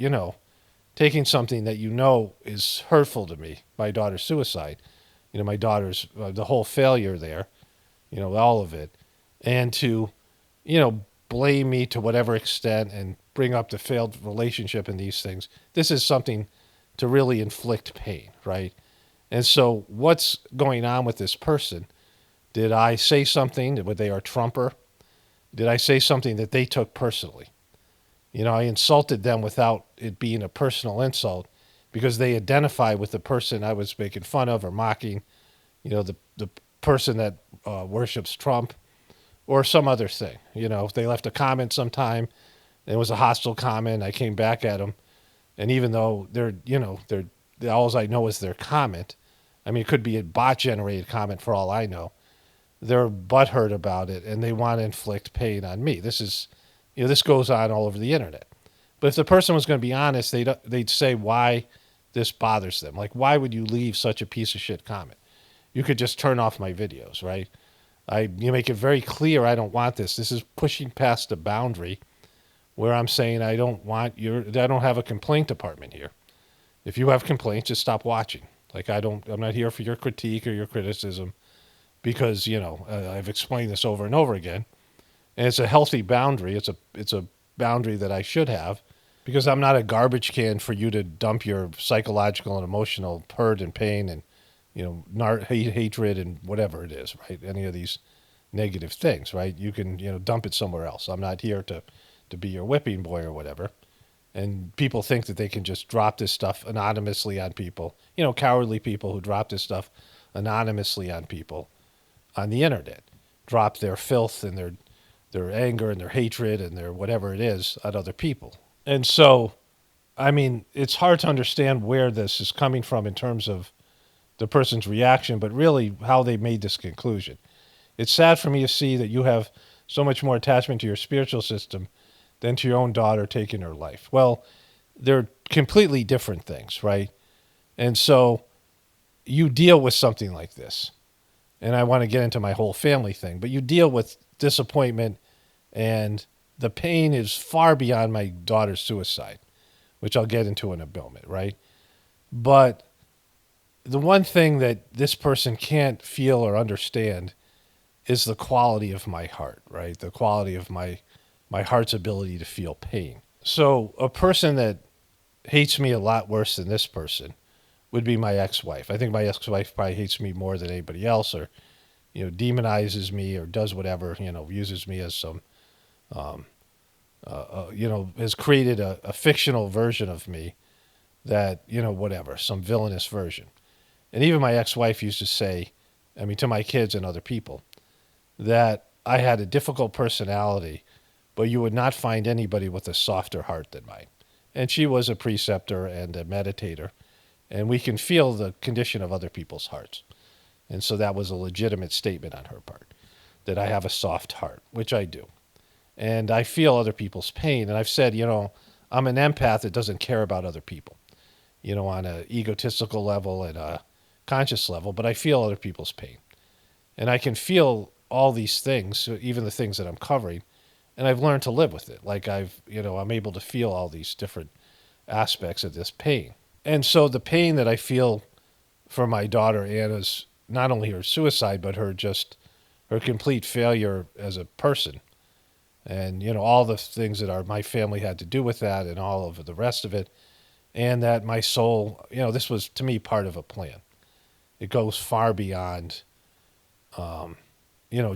taking something that is hurtful to me, my daughter's suicide, my daughter's, the whole failure there, all of it, and to, blame me to whatever extent and bring up the failed relationship and these things. This is something to really inflict pain, right? And so what's going on with this person? Did I say something that they are Trumper? Did I say something that they took personally? I insulted them without it being a personal insult because they identify with the person I was making fun of or mocking, the person that worships Trump or some other thing. If they left a comment sometime, and it was a hostile comment, I came back at them. And even though they're all I know is their comment, I mean, it could be a bot-generated comment for all I know. They're butthurt about it, and they want to inflict pain on me. This is, this goes on all over the internet. But if the person was going to be honest, they'd say why this bothers them. Like, why would you leave such a piece of shit comment? You could just turn off my videos, right? You make it very clear I don't want this. This is pushing past a boundary where I'm saying I don't have a complaint department here. If you have complaints, just stop watching. Like, I'm not here for your critique or your criticism because, I've explained this over and over again. And it's a healthy boundary. It's a boundary that I should have because I'm not a garbage can for you to dump your psychological and emotional hurt and pain and, hatred and whatever it is, right? Any of these negative things, right? You can, dump it somewhere else. I'm not here to be your whipping boy or whatever. And people think that they can just drop this stuff anonymously on people, cowardly people who drop this stuff anonymously on people on the internet, drop their filth and their anger and their hatred and their whatever it is on other people. And so, I mean, it's hard to understand where this is coming from in terms of the person's reaction, but really how they made this conclusion. It's sad for me to see that you have so much more attachment to your spiritual system than to your own daughter taking her life. Well, they're completely different things, right? And so you deal with something like this. And I want to get into my whole family thing, but you deal with disappointment, and the pain is far beyond my daughter's suicide, which I'll get into in a moment, right? But the one thing that this person can't feel or understand is the quality of my heart, right? The quality of my heart's ability to feel pain. So a person that hates me a lot worse than this person would be my ex-wife. I think my ex-wife probably hates me more than anybody else, or demonizes me, or does whatever, uses me as some, has created a fictional version of me that, whatever, some villainous version. And even my ex-wife used to say, I mean, to my kids and other people, that I had a difficult personality, but you would not find anybody with a softer heart than mine. And she was a preceptor and a meditator, and we can feel the condition of other people's hearts. And so that was a legitimate statement on her part, that I have a soft heart, which I do. And I feel other people's pain. And I've said, I'm an empath that doesn't care about other people, on an egotistical level and a conscious level, but I feel other people's pain. And I can feel all these things, even the things that I'm covering, and I've learned to live with it. Like I'm able to feel all these different aspects of this pain. And so the pain that I feel for my daughter Anna's, not only her suicide, but her complete failure as a person, and all the things that my family had to do with that, and all of the rest of it, and that my soul, this was to me part of a plan. It goes far beyond,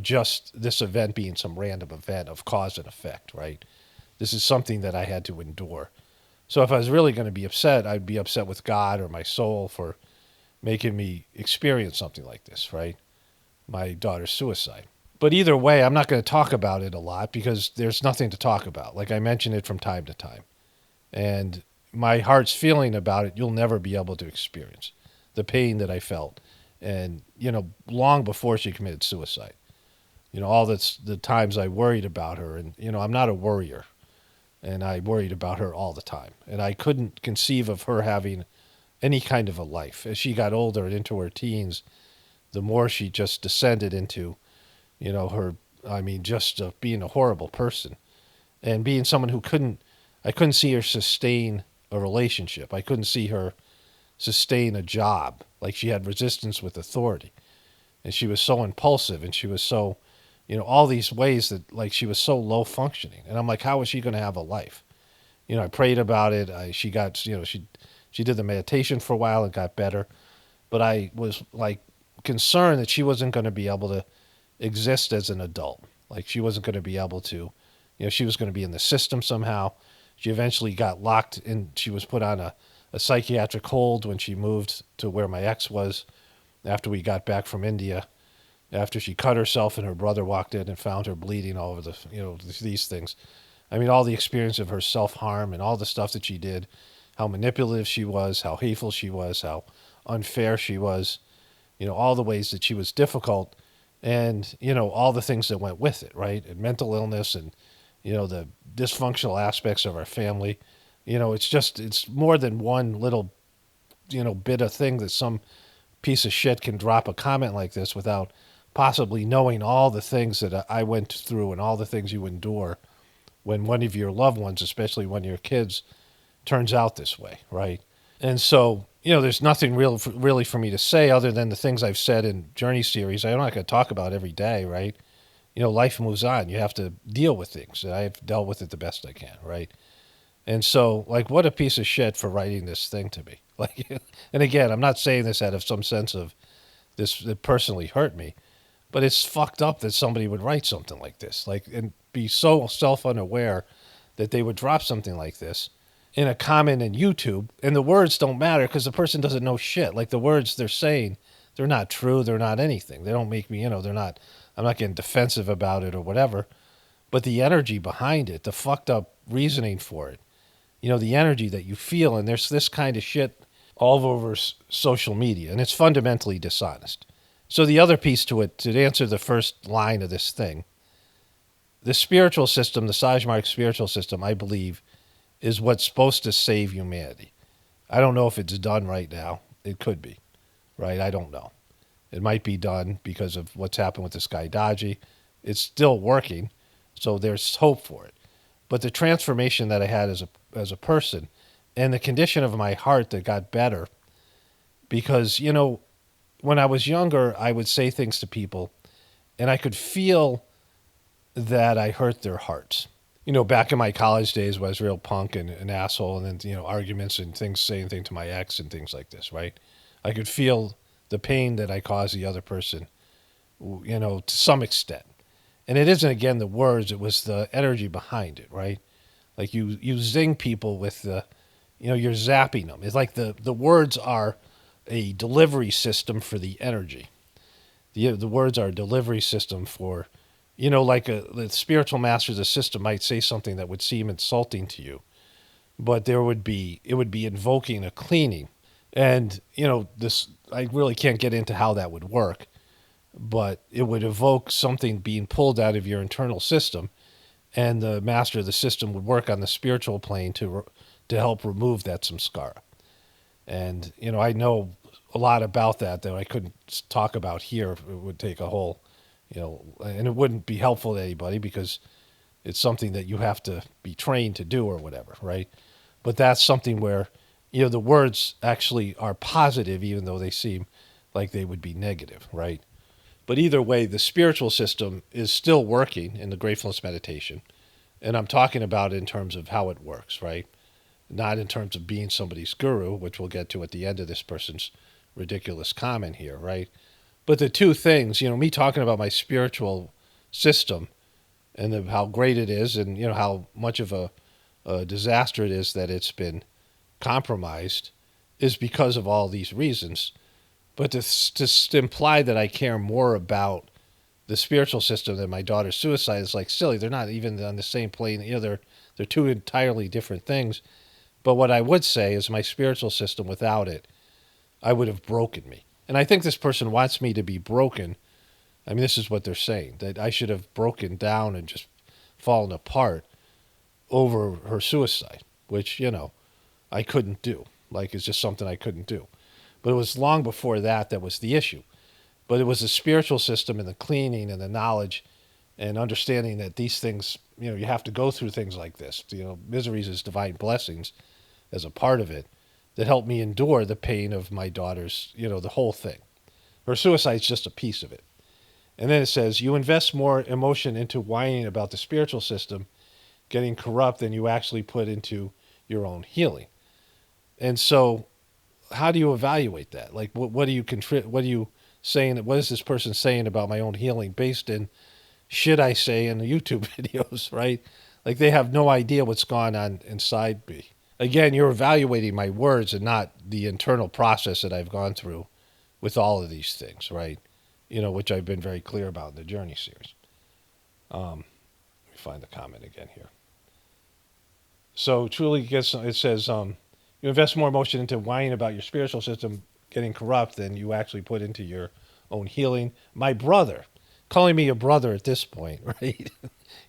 just this event being some random event of cause and effect, right? This is something that I had to endure. So if I was really going to be upset, I'd be upset with God or my soul for making me experience something like this, right? My daughter's suicide. But either way, I'm not going to talk about it a lot because there's nothing to talk about. Like I mention it from time to time. And my heart's feeling about it, you'll never be able to experience. The pain that I felt. And, long before she committed suicide. All the times I worried about her. And, I'm not a worrier. And I worried about her all the time. And I couldn't conceive of her having any kind of a life. As she got older and into her teens, the more she just descended into, just being a horrible person and being someone I couldn't see her sustain a relationship. I couldn't see her sustain a job. Like she had resistance with authority, and she was so impulsive, and she was so, all these ways that like she was so low functioning. And I'm like, how is she going to have a life? I prayed about it. She got, she did the meditation for a while and got better, but I was like concerned that she wasn't going to be able to exist as an adult. Like she wasn't going to be able to, she was going to be in the system somehow. She eventually got locked in. She was put on a psychiatric hold when she moved to where my ex was after we got back from India, after she cut herself and her brother walked in and found her bleeding all over these things. I mean, all the experience of her self-harm and all the stuff that she did, how manipulative she was, how hateful she was, how unfair she was, all the ways that she was difficult, and, all the things that went with it, right? And mental illness and, the dysfunctional aspects of our family. It's more than one little, bit of thing that some piece of shit can drop a comment like this without possibly knowing all the things that I went through and all the things you endure when one of your loved ones, especially one of your kids, turns out this way, right? And so, there's nothing really for me to say other than the things I've said in Journey series. I'm not going to talk about every day, right? Life moves on. You have to deal with things. And I've dealt with it the best I can, right? And so, like, what a piece of shit for writing this thing to me. Like, and again, I'm not saying this out of some sense of this that personally hurt me, but it's fucked up that somebody would write something like this, like, and be so self-unaware that they would drop something like this in a comment in YouTube, and the words don't matter because the person doesn't know shit. Like the words they're saying, they're not true. They're not anything. They don't make me, they're not, I'm not getting defensive about it or whatever, but the energy behind it, the fucked up reasoning for it, the energy that you feel, and there's this kind of shit all over social media, and it's fundamentally dishonest. So the other piece to it, to answer the first line of this thing, the spiritual system, the Sajmark spiritual system, I believe, is what's supposed to save humanity. I don't know if it's done right now. It could be, right? I don't know. It might be done because of what's happened with the Sky Dodgy. It's still working, so there's hope for it. But the transformation that I had as a person and the condition of my heart that got better because, when I was younger, I would say things to people and I could feel that I hurt their hearts. Back in my college days when I was real punk and an asshole and then, arguments and things, saying things to my ex and things like this, right? I could feel the pain that I caused the other person, to some extent. And it isn't, again, the words, it was the energy behind it, right? Like you zing people with the, you're zapping them. It's like the words are a delivery system for the energy. The words are a delivery system for, like the spiritual master of the system might say something that would seem insulting to you, but it would be invoking a cleaning. And, this, I really can't get into how that would work, but it would evoke something being pulled out of your internal system, and the master of the system would work on the spiritual plane to help remove that samskara. And, I know a lot about that I couldn't talk about here. It would take a whole, and it wouldn't be helpful to anybody because it's something that you have to be trained to do or whatever, right? But that's something where, the words actually are positive even though they seem like they would be negative, right? But either way, the spiritual system is still working in the gratefulness meditation. And I'm talking about it in terms of how it works, right? Not in terms of being somebody's guru, which we'll get to at the end of this person's ridiculous comment here, right? But the two things, me talking about my spiritual system and how great it is and, how much of a disaster it is that it's been compromised is because of all these reasons. But to imply that I care more about the spiritual system than my daughter's suicide is like silly. They're not even on the same plane. They're two entirely different things. But what I would say is my spiritual system, without it, I would have broken me. And I think this person wants me to be broken. I mean, this is what they're saying, that I should have broken down and just fallen apart over her suicide, which, I couldn't do. Like, it's just something I couldn't do. But it was long before that was the issue. But it was the spiritual system and the cleaning and the knowledge and understanding that these things, you have to go through things like this. Miseries is divine blessings as a part of it that helped me endure the pain of my daughter's, the whole thing. Her suicide's just a piece of it. And then it says, you invest more emotion into whining about the spiritual system getting corrupt than you actually put into your own healing. And so how do you evaluate that? Like, what are you saying? What is this person saying about my own healing based in shit I say in the YouTube videos, right? Like, they have no idea what's gone on inside me. Again, you're evaluating my words and not the internal process that I've gone through with all of these things, right? Which I've been very clear about in the Journey series. Let me find the comment again here. So truly, it says, you invest more emotion into whining about your spiritual system getting corrupt than you actually put into your own healing. My brother, calling me a brother at this point, right?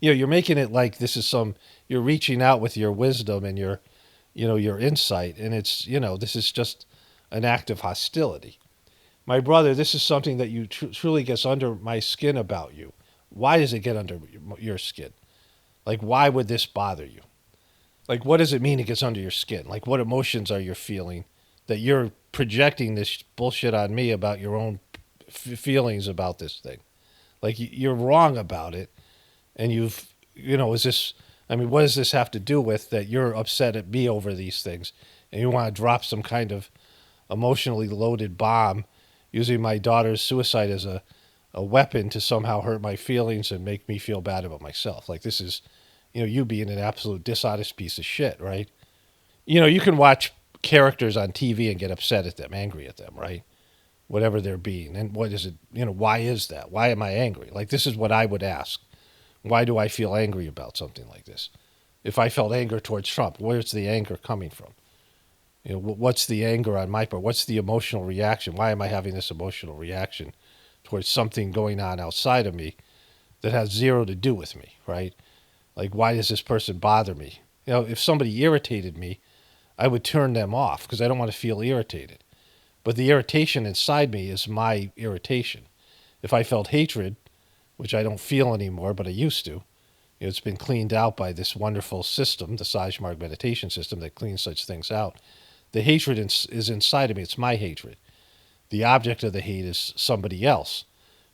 You're making it like this is you're reaching out with your wisdom and your insight, and it's, this is just an act of hostility. My brother, this is something that you truly gets under my skin about you. Why does it get under your skin? Like, why would this bother you? Like, what does it mean it gets under your skin? Like, what emotions are you feeling that you're projecting this bullshit on me about your own feelings about this thing? Like, you're wrong about it. And what does this have to do with that you're upset at me over these things? And you want to drop some kind of emotionally loaded bomb using my daughter's suicide as a weapon to somehow hurt my feelings and make me feel bad about myself. Like, this is, you being an absolute dishonest piece of shit, right? You can watch characters on TV and get upset at them, angry at them, right? Whatever they're being. And what is it, why is that? Why am I angry? Like, this is what I would ask. Why do I feel angry about something like this? If I felt anger towards Trump, where's the anger coming from? What's the anger on my part? What's the emotional reaction? Why am I having this emotional reaction towards something going on outside of me that has zero to do with me, right? Like, why does this person bother me? If somebody irritated me, I would turn them off because I don't want to feel irritated. But the irritation inside me is my irritation. If I felt hatred, which I don't feel anymore, but I used to, it's been cleaned out by this wonderful system, the Sajmark meditation system that cleans such things out. The hatred is inside of me. It's my hatred. The object of the hate is somebody else.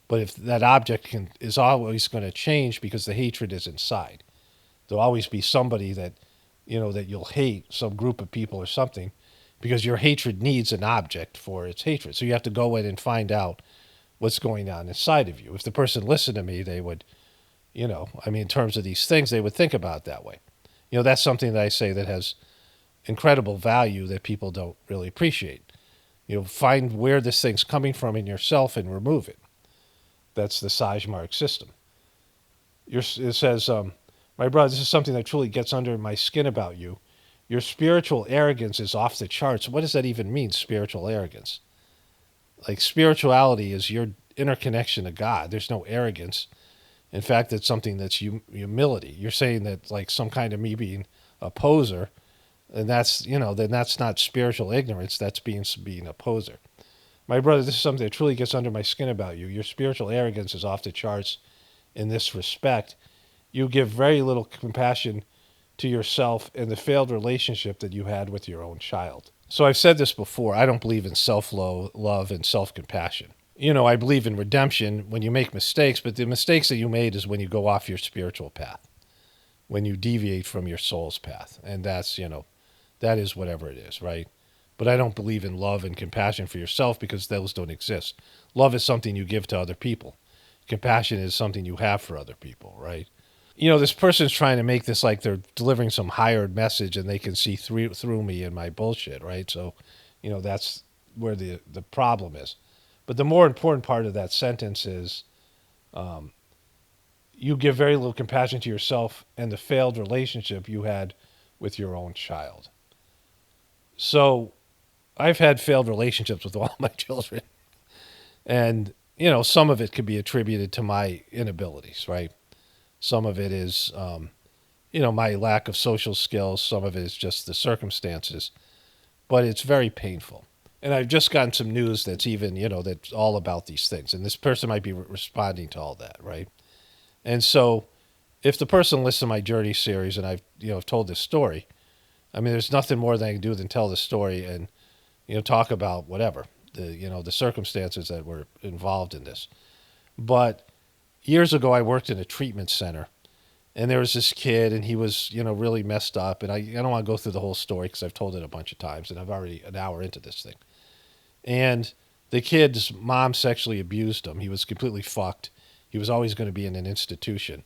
But if that object is always going to change because the hatred is inside. There'll always be somebody that you'll hate, some group of people or something, because your hatred needs an object for its hatred. So you have to go in and find out what's going on inside of you. If the person listened to me, they would, in terms of these things, they would think about it that way. That's something that I say that has incredible value that people don't really appreciate. Find where this thing's coming from in yourself and remove it. That's the Sajmark system. It says, my brother, this is something that truly gets under my skin about you. Your spiritual arrogance is off the charts. What does that even mean, spiritual arrogance? Like, spirituality is your inner connection to God. There's no arrogance. In fact, it's something that's humility. You're saying that, like, some kind of me being a poser, and then that's not spiritual ignorance. That's being a poser. My brother, this is something that truly gets under my skin about you. Your spiritual arrogance is off the charts in this respect. You give very little compassion to yourself and the failed relationship that you had with your own child. So I've said this before. I don't believe in self-love and self-compassion. I believe in redemption when you make mistakes, but the mistakes that you made is when you go off your spiritual path, when you deviate from your soul's path. And that's, that is whatever it is, right? But I don't believe in love and compassion for yourself because those don't exist. Love is something you give to other people. Compassion is something you have for other people, right? This person's trying to make this like they're delivering some hired message and they can see through me and my bullshit, right? So, that's where the problem is. But the more important part of that sentence is you give very little compassion to yourself and the failed relationship you had with your own child. So I've had failed relationships with all my children. And, some of it could be attributed to my inabilities, right? Some of it is, my lack of social skills. Some of it is just the circumstances. But it's very painful. And I've just gotten some news that's even, that's all about these things. And this person might be responding to all that, right? And so if the person listens to my Journey series and I've told this story, there's nothing more that I can do than tell the story and, talk about whatever, the circumstances that were involved in this. But years ago, I worked in a treatment center, and there was this kid, and he was, really messed up. And I don't want to go through the whole story because I've told it a bunch of times, and I've already an hour into this thing. And the kid's mom sexually abused him. He was completely fucked. He was always going to be in an institution.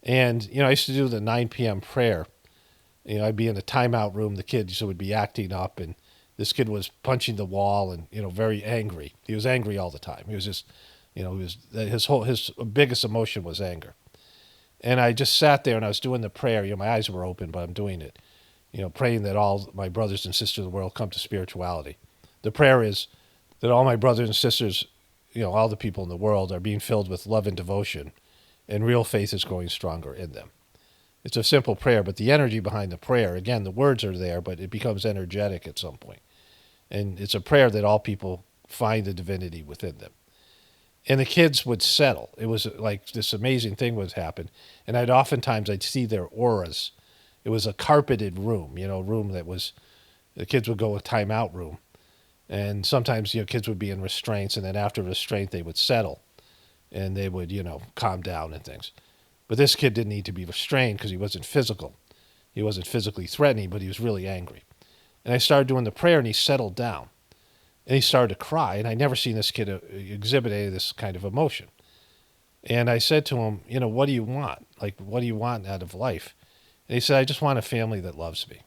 And, I used to do the 9 p.m. prayer. I'd be in a timeout room. The kid would be acting up, and this kid was punching the wall and, very angry. He was angry all the time. He was just, his biggest emotion was anger. And I just sat there and I was doing the prayer. My eyes were open, but I'm doing it, praying that all my brothers and sisters of the world come to spirituality. The prayer is that all my brothers and sisters, all the people in the world are being filled with love and devotion, and real faith is growing stronger in them. It's a simple prayer, but the energy behind the prayer, again, the words are there, but it becomes energetic at some point. And it's a prayer that all people find the divinity within them. And the kids would settle. It was like this amazing thing would happen. And I'd see their auras. It was a carpeted room, a room that was, the kids would go a timeout room. And sometimes, kids would be in restraints, and then after restraint, they would settle. And they would, calm down and things. But this kid didn't need to be restrained because he wasn't physical. He wasn't physically threatening, but he was really angry. And I started doing the prayer, and he settled down. And he started to cry, and I'd never seen this kid exhibit any of this kind of emotion. And I said to him, what do you want? Like, what do you want out of life? And he said, I just want a family that loves me.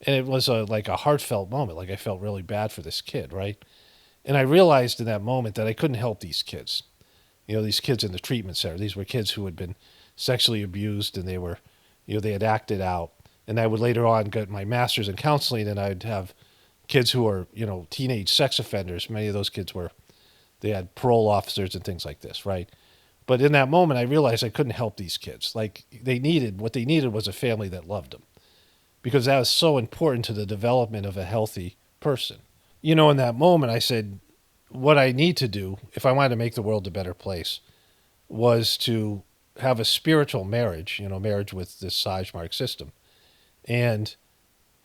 And it was like a heartfelt moment. Like, I felt really bad for this kid, right? And I realized in that moment that I couldn't help these kids. These kids in the treatment center. These were kids who had been sexually abused, and they were, they had acted out. And I would later on get my master's in counseling, and I'd have kids who are, teenage sex offenders. Many of those kids were They had parole officers and things like this, right? But in that moment, I realized I couldn't help these kids. Like what they needed was a family that loved them, because that was so important to the development of a healthy person. In that moment, I said, what I need to do if I wanted to make the world a better place was to have a spiritual marriage, marriage with this Sajmark system, and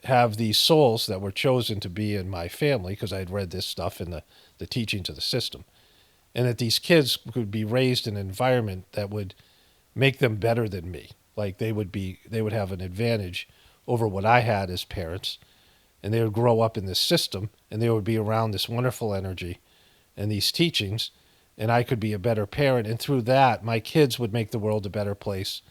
have these souls that were chosen to be in my family, because I had read this stuff in the teachings of the system, and that these kids could be raised in an environment that would make them better than me. Like they would have an advantage over what I had as parents, and they would grow up in this system, and they would be around this wonderful energy and these teachings, and I could be a better parent, and through that my kids would make the world a better place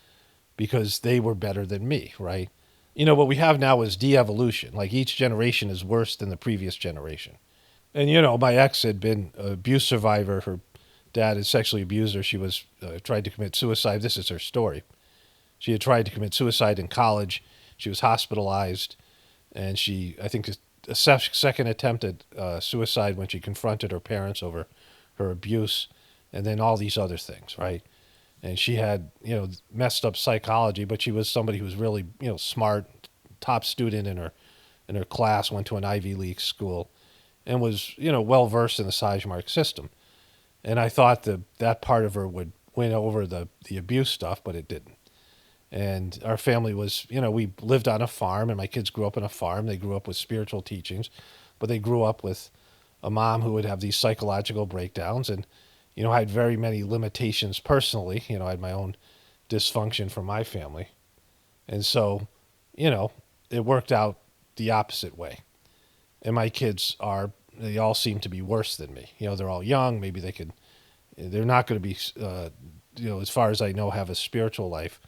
because they were better than me, right? What we have now is de-evolution. Like each generation is worse than the previous generation. And my ex had been an abuse survivor. Her dad had sexually abused her. She was tried to commit suicide. This is her story. She had tried to commit suicide in college. She was hospitalized, and I think, a second attempt at suicide when she confronted her parents over her abuse, and then all these other things, right? And she had, messed up psychology, but she was somebody who was really, smart, top student in her class, went to an Ivy League school, and was, well versed in the Sajmark system. And I thought that part of her would win over the abuse stuff, but it didn't. And our family was, we lived on a farm, and my kids grew up on a farm. They grew up with spiritual teachings, but they grew up with a mom who would have these psychological breakdowns. And, I had very many limitations personally. I had my own dysfunction from my family. And so, it worked out the opposite way. And my kids they all seem to be worse than me. They're all young. Maybe they're not going to be, as far as I know, have a spiritual life.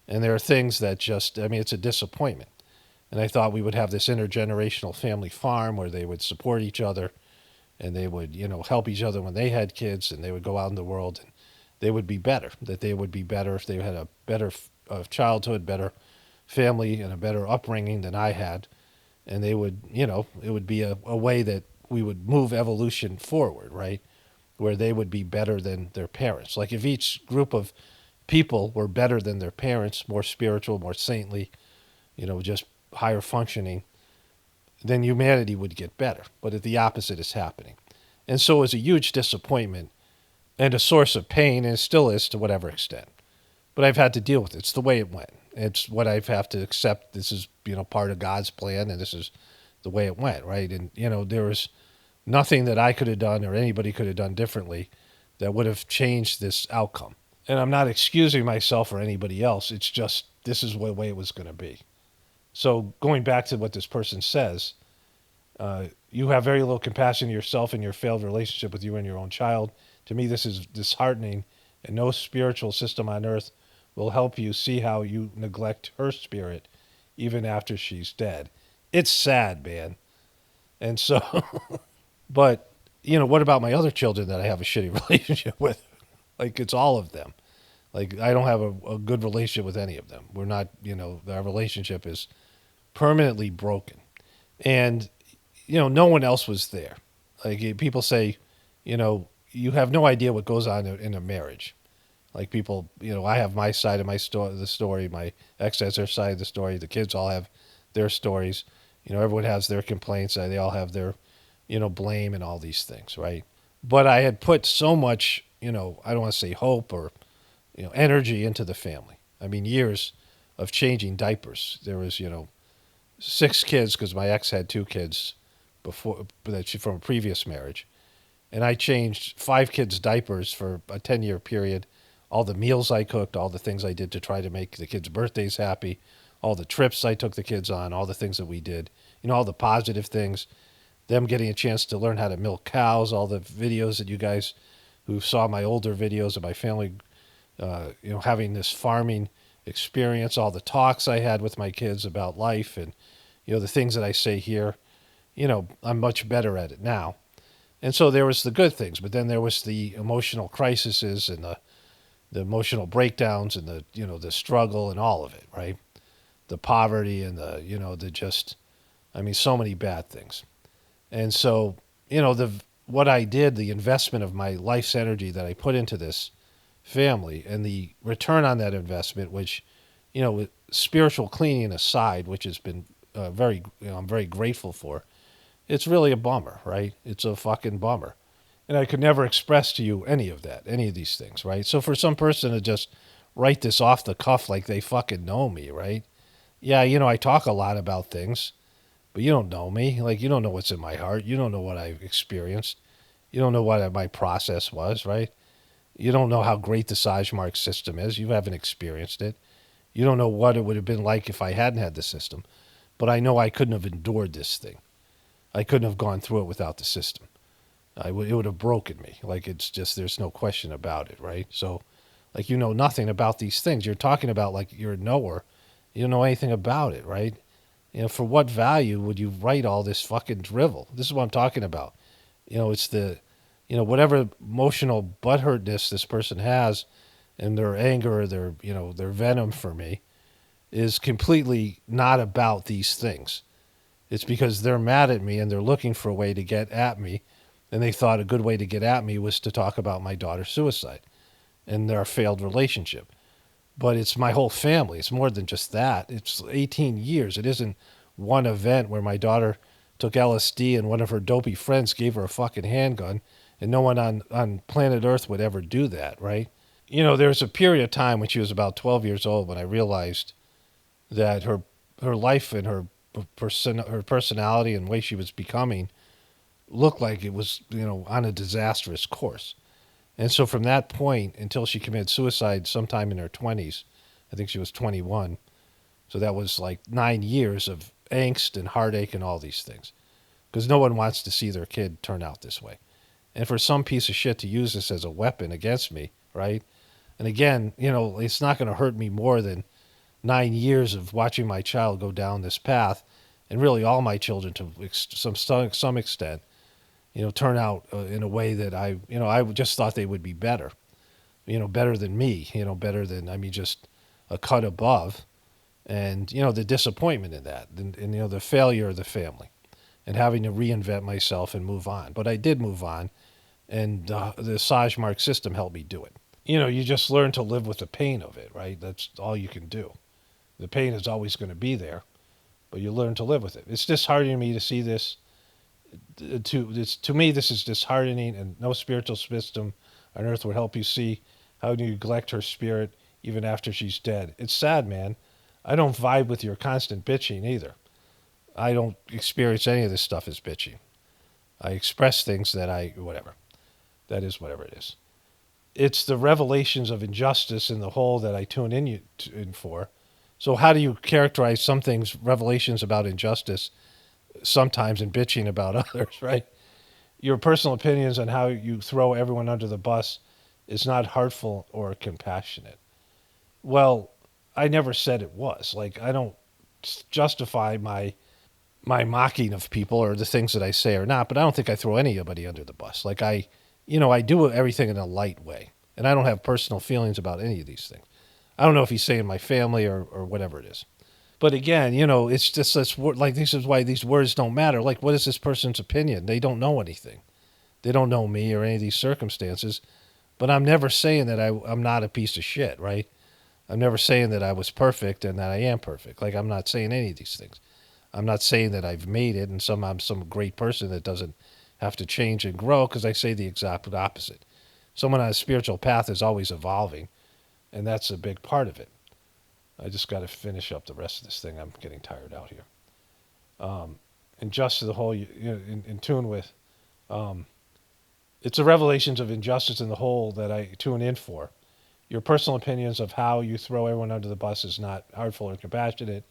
And there are things that it's a disappointment. And I thought we would have this intergenerational family farm where they would support each other, and they would, help each other when they had kids, and they would go out in the world, and they would be better. That they would be better if they had a better childhood, better family, and a better upbringing than I had. And they would, it would be a way that we would move evolution forward, right? Where they would be better than their parents. Like if each group of people were better than their parents, more spiritual, more saintly, just higher functioning, then humanity would get better. But the opposite is happening. And so it was a huge disappointment and a source of pain, and it still is to whatever extent. But I've had to deal with it. It's the way it went. It's what I've have to accept. This is, part of God's plan, and this is the way it went, right? And, there was nothing that I could have done or anybody could have done differently that would have changed this outcome. And I'm not excusing myself or anybody else. It's just this is the way it was going to be. So going back to what this person says, you have very little compassion to yourself in your failed relationship with you and your own child. To me, this is disheartening, and no spiritual system on earth will help you see how you neglect her spirit even after she's dead. It's sad, man. And so, but, what about my other children that I have a shitty relationship with? Like, it's all of them. Like, I don't have a good relationship with any of them. We're not, our relationship is permanently broken. And, no one else was there. Like, people say, you have no idea what goes on in a marriage. Like, people, I have my side of the story. My ex has her side of the story. The kids all have their stories. Everyone has their complaints. They all have their, blame and all these things, right? But I had put so much, I don't want to say hope or, energy into the family. I mean, years of changing diapers. There was, 6 kids because my ex had 2 kids from a previous marriage. And I changed 5 kids' diapers for a 10-year period. All the meals I cooked, all the things I did to try to make the kids' birthdays happy, all the trips I took the kids on, all the things that we did, all the positive things, them getting a chance to learn how to milk cows, all the videos that you guys who saw my older videos of my family, having this farming experience, all the talks I had with my kids about life and, the things that I say here, I'm much better at it now. And so there was the good things, but then there was the emotional crises and the emotional breakdowns and the struggle and all of it, right? The poverty and so many bad things. And so, what I did, the investment of my life's energy that I put into this family, and the return on that investment, which, with spiritual cleaning aside, which has been very, I'm very grateful for. It's really a bummer, right? It's a fucking bummer. And I could never express to you any of that, any of these things, right? So for some person to just write this off the cuff like they fucking know me, right? Yeah, I talk a lot about things, but you don't know me. Like, you don't know what's in my heart. You don't know what I've experienced. You don't know what my process was, right? You don't know how great the Sajmark system is. You haven't experienced it. You don't know what it would have been like if I hadn't had the system. But I know I couldn't have endured this thing. I couldn't have gone through it without the system. It would have broken me. Like, it's just, there's no question about it, right? So, like, you know nothing about these things. You're talking about like you're a knower. You don't know anything about it, right? For what value would you write all this fucking drivel? This is what I'm talking about. It's the, whatever emotional butthurtness this person has and their anger or their venom for me is completely not about these things. It's because they're mad at me and they're looking for a way to get at me. And they thought a good way to get at me was to talk about my daughter's suicide and their failed relationship. But it's my whole family. It's more than just that. It's 18 years. It isn't one event where my daughter took LSD and one of her dopey friends gave her a fucking handgun, and no one on planet Earth would ever do that, right? There was a period of time when she was about 12 years old when I realized that her life and her personality and way she was becoming looked like it was, on a disastrous course. And so from that point until she committed suicide sometime in her 20s, I think she was 21. So that was like 9 years of angst and heartache and all these things. Because no one wants to see their kid turn out this way. And for some piece of shit to use this as a weapon against me, right? And again, it's not going to hurt me more than 9 years of watching my child go down this path, and really all my children to some extent, turn out in a way that I just thought they would be better, better than me, better than, just a cut above. And, the disappointment in that and the failure of the family and having to reinvent myself and move on. But I did move on, and the Sajmark system helped me do it. You just learn to live with the pain of it, right? That's all you can do. The pain is always going to be there, but you learn to live with it. It's disheartening to me to see this. To me, this is disheartening, and no spiritual system on earth would help you see how you neglect her spirit even after she's dead. It's sad, man. I don't vibe with your constant bitching either. I don't experience any of this stuff as bitching. I express things whatever. That is whatever it is. It's the revelations of injustice in the whole that I tune in for. So how do you characterize some things, revelations about injustice, sometimes, and bitching about others, right? Your personal opinions on how you throw everyone under the bus is not heartful or compassionate. Well, I never said it was. Like, I don't justify my mocking of people or the things that I say or not, but I don't think I throw anybody under the bus. Like, I do everything in a light way, and I don't have personal feelings about any of these things. I don't know if he's saying my family or whatever it is. But again, it's just like, this is why these words don't matter. Like, what is this person's opinion? They don't know anything. They don't know me or any of these circumstances. But I'm never saying that I'm not a piece of shit, right? I'm never saying that I was perfect and that I am perfect. Like, I'm not saying any of these things. I'm not saying that I've made it and I'm some great person that doesn't have to change and grow, because I say the exact opposite. Someone on a spiritual path is always evolving, and that's a big part of it. I just got to finish up the rest of this thing. I'm getting tired out here. And just to the whole, in tune with, it's the revelations of injustice in the whole that I tune in for. Your personal opinions of how you throw everyone under the bus is not heartful or compassionate.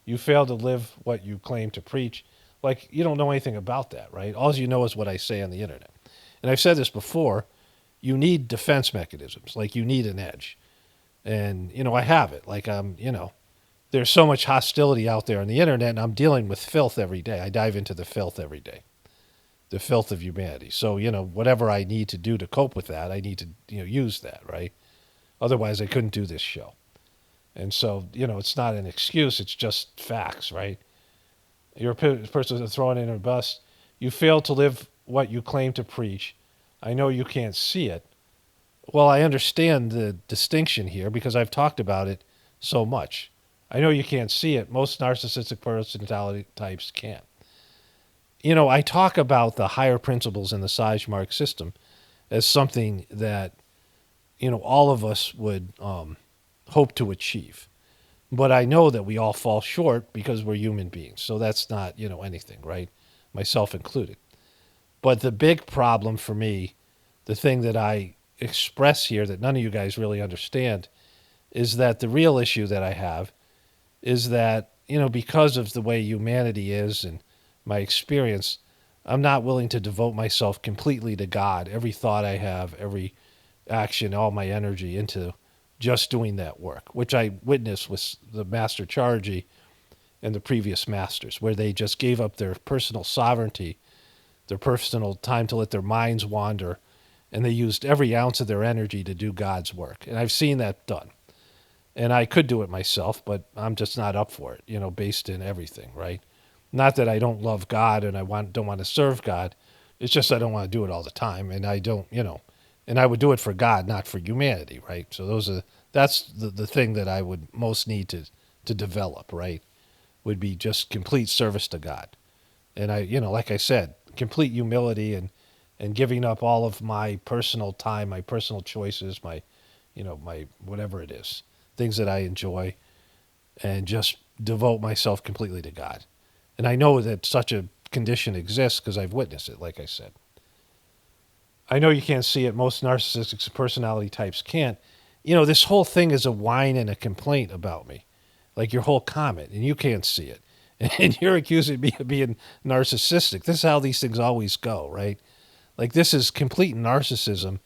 You fail to live what you claim to preach. Like, you don't know anything about that, right? All you know is what I say on the internet. And I've said this before, you need defense mechanisms. Like, you need an edge. And, I have it. Like, there's so much hostility out there on the internet, and I'm dealing with filth every day. I dive into the filth every day, the filth of humanity. So, whatever I need to do to cope with that, I need to, use that, right? Otherwise, I couldn't do this show. And so, it's not an excuse. It's just facts, right? You're a person throwing in a bus. You fail to live what you claim to preach. I know you can't see it. Well, I understand the distinction here because I've talked about it so much. I know you can't see it. Most narcissistic personality types can't. I talk about the higher principles in the Sizemore system as something that, all of us would hope to achieve. But I know that we all fall short because we're human beings. So that's not, anything, right? Myself included. But the big problem for me, the thing that I express here that none of you guys really understand, is that the real issue that I have is that, because of the way humanity is and my experience, I'm not willing to devote myself completely to God, every thought I have, every action, all my energy into just doing that work, which I witnessed with the Master Chargy and the previous masters, where they just gave up their personal sovereignty, their personal time to let their minds wander, and they used every ounce of their energy to do God's work. And I've seen that done. And I could do it myself, but I'm just not up for it, based in everything, right? Not that I don't love God and don't want to serve God. It's just I don't want to do it all the time, and I don't, and I would do it for God, not for humanity, right? So that's the thing that I would most need to develop, right? Would be just complete service to God. And like I said, complete humility and giving up all of my personal time, my personal choices, my whatever it is, things that I enjoy, and just devote myself completely to God. And I know that such a condition exists because I've witnessed it, like I said. I know you can't see it. Most narcissistic personality types can't. This whole thing is a whine and a complaint about me, like your whole comment, and you can't see it. And you're accusing me of being narcissistic. This is how these things always go, right? Like this is complete narcissism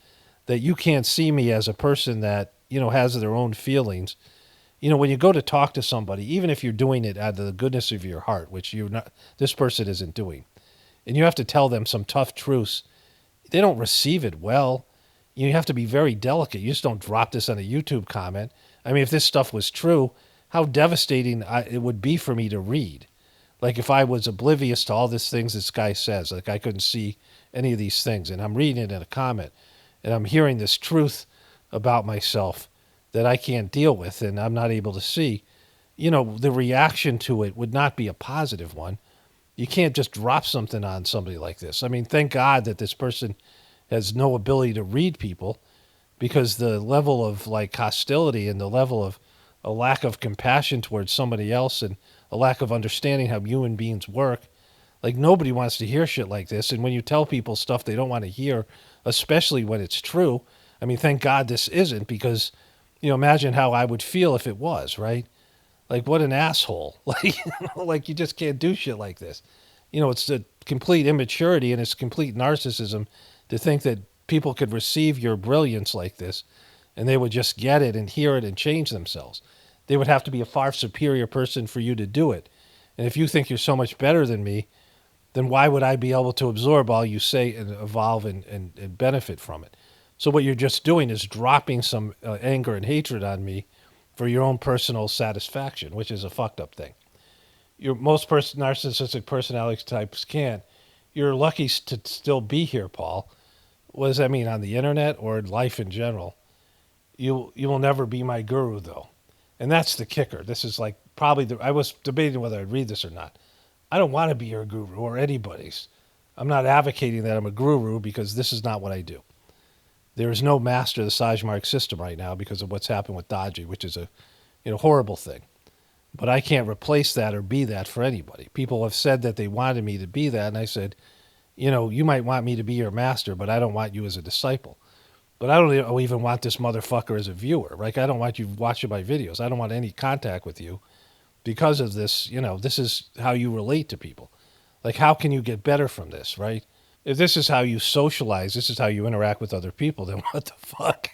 that you can't see me as a person that, has their own feelings. When you go to talk to somebody, even if you're doing it out of the goodness of your heart, which this person isn't doing, and you have to tell them some tough truths, they don't receive it well. You have to be very delicate. You just don't drop this on a YouTube comment. I mean, if this stuff was true, how devastating it would be for me to read. Like if I was oblivious to all these things this guy says, like I couldn't see any of these things, and I'm reading it in a comment, and I'm hearing this truth about myself that I can't deal with and I'm not able to see, the reaction to it would not be a positive one. You can't just drop something on somebody like this. I mean, thank God that this person has no ability to read people, because the level of like hostility and the level of a lack of compassion towards somebody else and a lack of understanding how human beings work, like nobody wants to hear shit like this. And when you tell people stuff they don't want to hear, especially when it's true, I mean, thank God this isn't, because, imagine how I would feel if it was, right? Like, what an asshole. Like you just can't do shit like this. It's the complete immaturity and it's complete narcissism to think that people could receive your brilliance like this and they would just get it and hear it and change themselves. They would have to be a far superior person for you to do it. And if you think you're so much better than me, then why would I be able to absorb all you say and evolve and benefit from it? So what you're just doing is dropping some anger and hatred on me for your own personal satisfaction, which is a fucked up thing. Most narcissistic personality types can't. You're lucky to still be here, Paul. What does that mean, on the internet or in life in general? You will never be my guru, though. And that's the kicker. This is like probably I was debating whether I'd read this or not. I don't want to be your guru or anybody's. I'm not advocating that I'm a guru, because this is not what I do. There is no master of the Sizemore system right now because of what's happened with Dodgy, which is a horrible thing. But I can't replace that or be that for anybody. People have said that they wanted me to be that, and I said, you might want me to be your master, but I don't want you as a disciple. But I don't even want this motherfucker as a viewer. Like, I don't want you watching my videos. I don't want any contact with you because of this. This is how you relate to people. Like, how can you get better from this, right? If this is how you socialize, this is how you interact with other people, then what the fuck?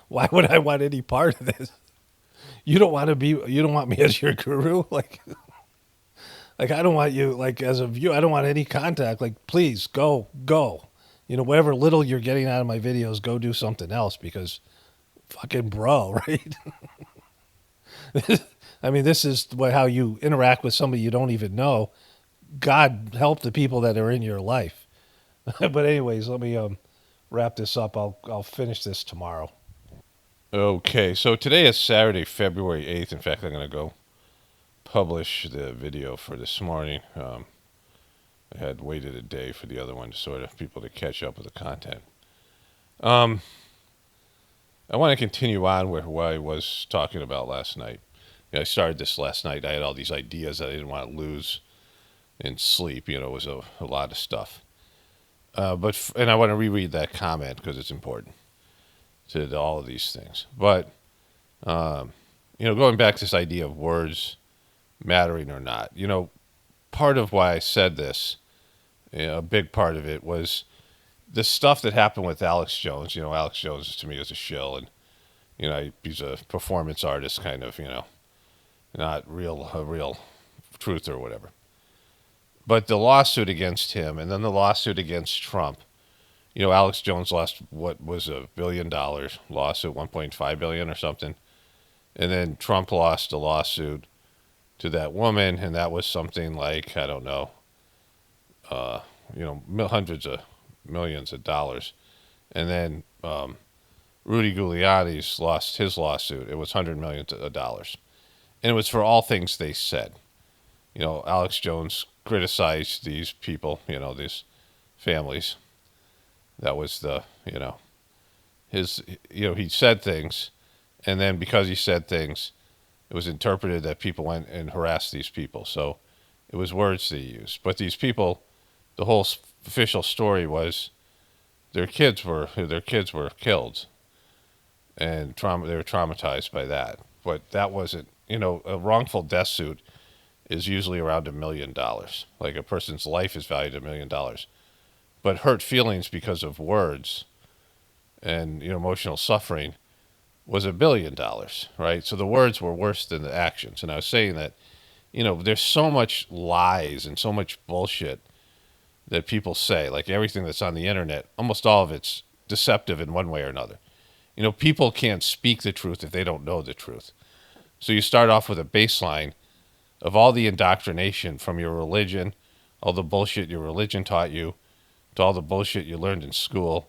Why would I want any part of this? You don't want me as your guru? Like I don't want you, like, as a viewer. I don't want any contact. Like, please, go. Whatever little you're getting out of my videos, go do something else, because fucking bro, right? I mean, this is how you interact with somebody you don't even know. God help the people that are in your life. But anyways, let me wrap this up. I'll finish this tomorrow. Okay, so today is Saturday, February 8th. In fact, I'm going to go publish the video for this morning. I had waited a day for the other one to sort of people to catch up with the content. Um, I want to continue on with what I was talking about last night. I started this last night. I had all these ideas that I didn't want to lose in sleep. It was a lot of stuff. And I want to reread that comment because it's important to all of these things. But going back to this idea of words mattering or not. Part of why I said this, a big part of it was the stuff that happened with Alex Jones. Alex Jones to me is a shill, and he's a performance artist, kind of. Not a real truth or whatever. But the lawsuit against him, and then the lawsuit against Trump. Alex Jones lost what was $1 billion lawsuit, 1.5 billion or something, and then Trump lost a lawsuit to that woman, and that was something like, I don't know, hundreds of millions of dollars. And then Rudy Giuliani's lost his lawsuit. It was $100 million. And it was for all things they said. Alex Jones criticized these people, these families. That was he said things, and then because he said things, it was interpreted that people went and harassed these people. So it was words they used. But these people, the whole official story was their kids were killed, and they were traumatized by that. But that wasn't, a wrongful death suit is usually around $1 million. Like a person's life is valued at $1 million. But hurt feelings because of words and emotional suffering was $1 billion, right? So the words were worse than the actions. And I was saying that, there's so much lies and so much bullshit that people say, like everything that's on the internet, almost all of it's deceptive in one way or another. People can't speak the truth if they don't know the truth. So you start off with a baseline of all the indoctrination from your religion, all the bullshit your religion taught you, to all the bullshit you learned in school,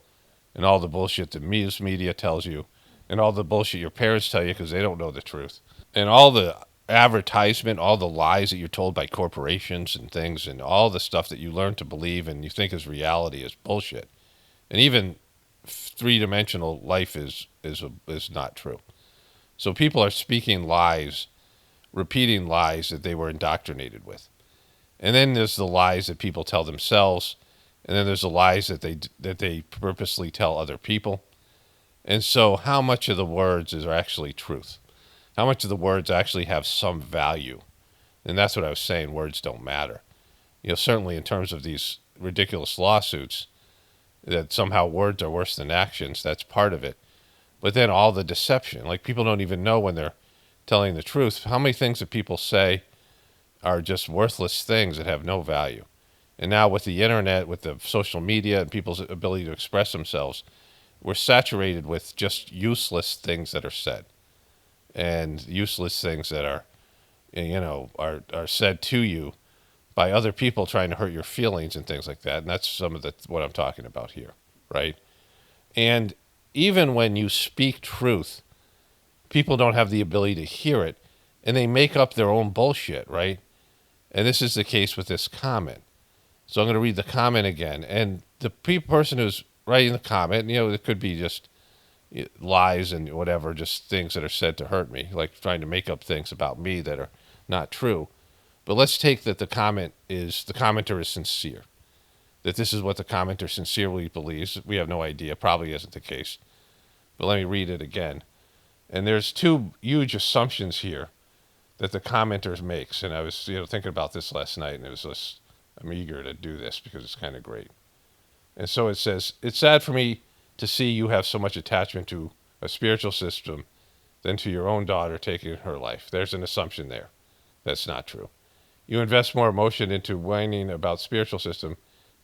and all the bullshit the news media tells you, and all the bullshit your parents tell you because they don't know the truth, and all the advertisement, all the lies that you're told by corporations and things, and all the stuff that you learn to believe and you think is reality is bullshit. And even three-dimensional life is not true. So people are speaking lies, repeating lies that they were indoctrinated with. And then there's the lies that people tell themselves, and then there's the lies that they purposely tell other people. And so how much of the words are actually truth? How much of the words actually have some value? And that's what I was saying, words don't matter. Certainly in terms of these ridiculous lawsuits, that somehow words are worse than actions, that's part of it. But then all the deception, like people don't even know when they're telling the truth. How many things that people say are just worthless things that have no value? And now with the internet, with the social media and people's ability to express themselves, we're saturated with just useless things that are said, and useless things that are said to you by other people trying to hurt your feelings and things like that. And that's some of what I'm talking about here, right? And even when you speak truth, people don't have the ability to hear it, and they make up their own bullshit, right? And this is the case with this comment. So I'm going to read the comment again. And the person who's writing the comment, it could be just lies and whatever, just things that are said to hurt me, like trying to make up things about me that are not true. But let's take that the commenter is sincere, that this is what the commenter sincerely believes. We have no idea. Probably isn't the case. But let me read it again. And there's two huge assumptions here that the commenter makes. And I was thinking about this last night, and it was just, I'm eager to do this because it's kind of great. And so it says, it's sad for me to see you have so much attachment to a spiritual system than to your own daughter taking her life. There's an assumption there. That's not true. You invest more emotion into whining about spiritual system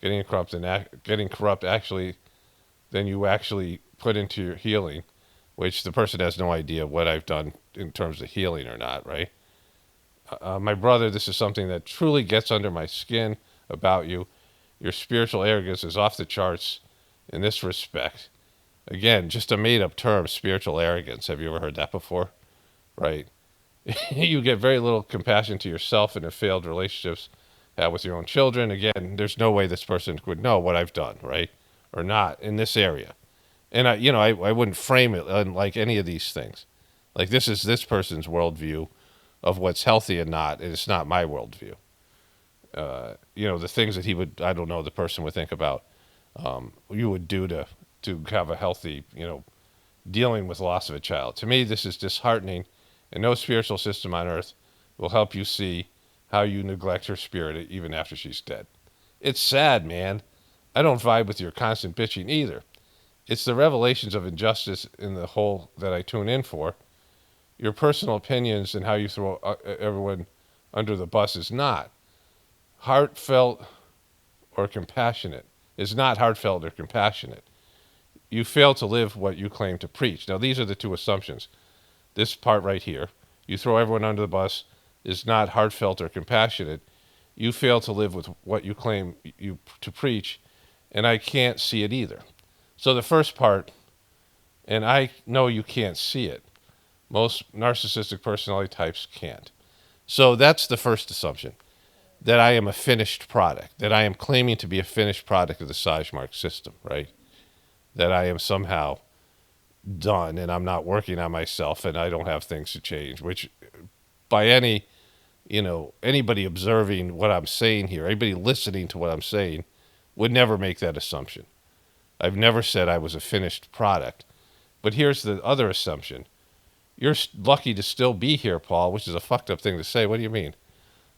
getting corrupt actually than you actually put into your healing, which the person has no idea what I've done in terms of healing or not, right? My brother, this is something that truly gets under my skin about you. Your spiritual arrogance is off the charts in this respect. Again, just a made up term, spiritual arrogance. Have you ever heard that before? Right? You get very little compassion to yourself in the failed relationships with your own children. Again, there's no way this person would know what I've done, right? Or not in this area. And I wouldn't frame it like any of these things. Like this is this person's worldview of what's healthy and not, and it's not my worldview. The things that I don't know, the person would think about, you would do to have a healthy, dealing with loss of a child. To me, this is disheartening, and no spiritual system on earth will help you see how you neglect her spirit even after she's dead. It's sad, man. I don't vibe with your constant bitching either. It's the revelations of injustice in the whole that I tune in for. Your personal opinions and how you throw everyone under the bus is not heartfelt or compassionate. Is not heartfelt or compassionate. You fail to live what you claim to preach. Now, these are the two assumptions. This part right here, you throw everyone under the bus, is not heartfelt or compassionate. You fail to live with what you claim to preach, and I can't see it either. So the first part, and I know you can't see it. Most narcissistic personality types can't. So that's the first assumption, that I am a finished product, that I am claiming to be a finished product of the Sagemark system, right? That I am somehow done and I'm not working on myself and I don't have things to change, which by anybody observing what I'm saying here, anybody listening to what I'm saying would never make that assumption. I've never said I was a finished product. But here's the other assumption. You're lucky to still be here, Paul, which is a fucked up thing to say. What do you mean?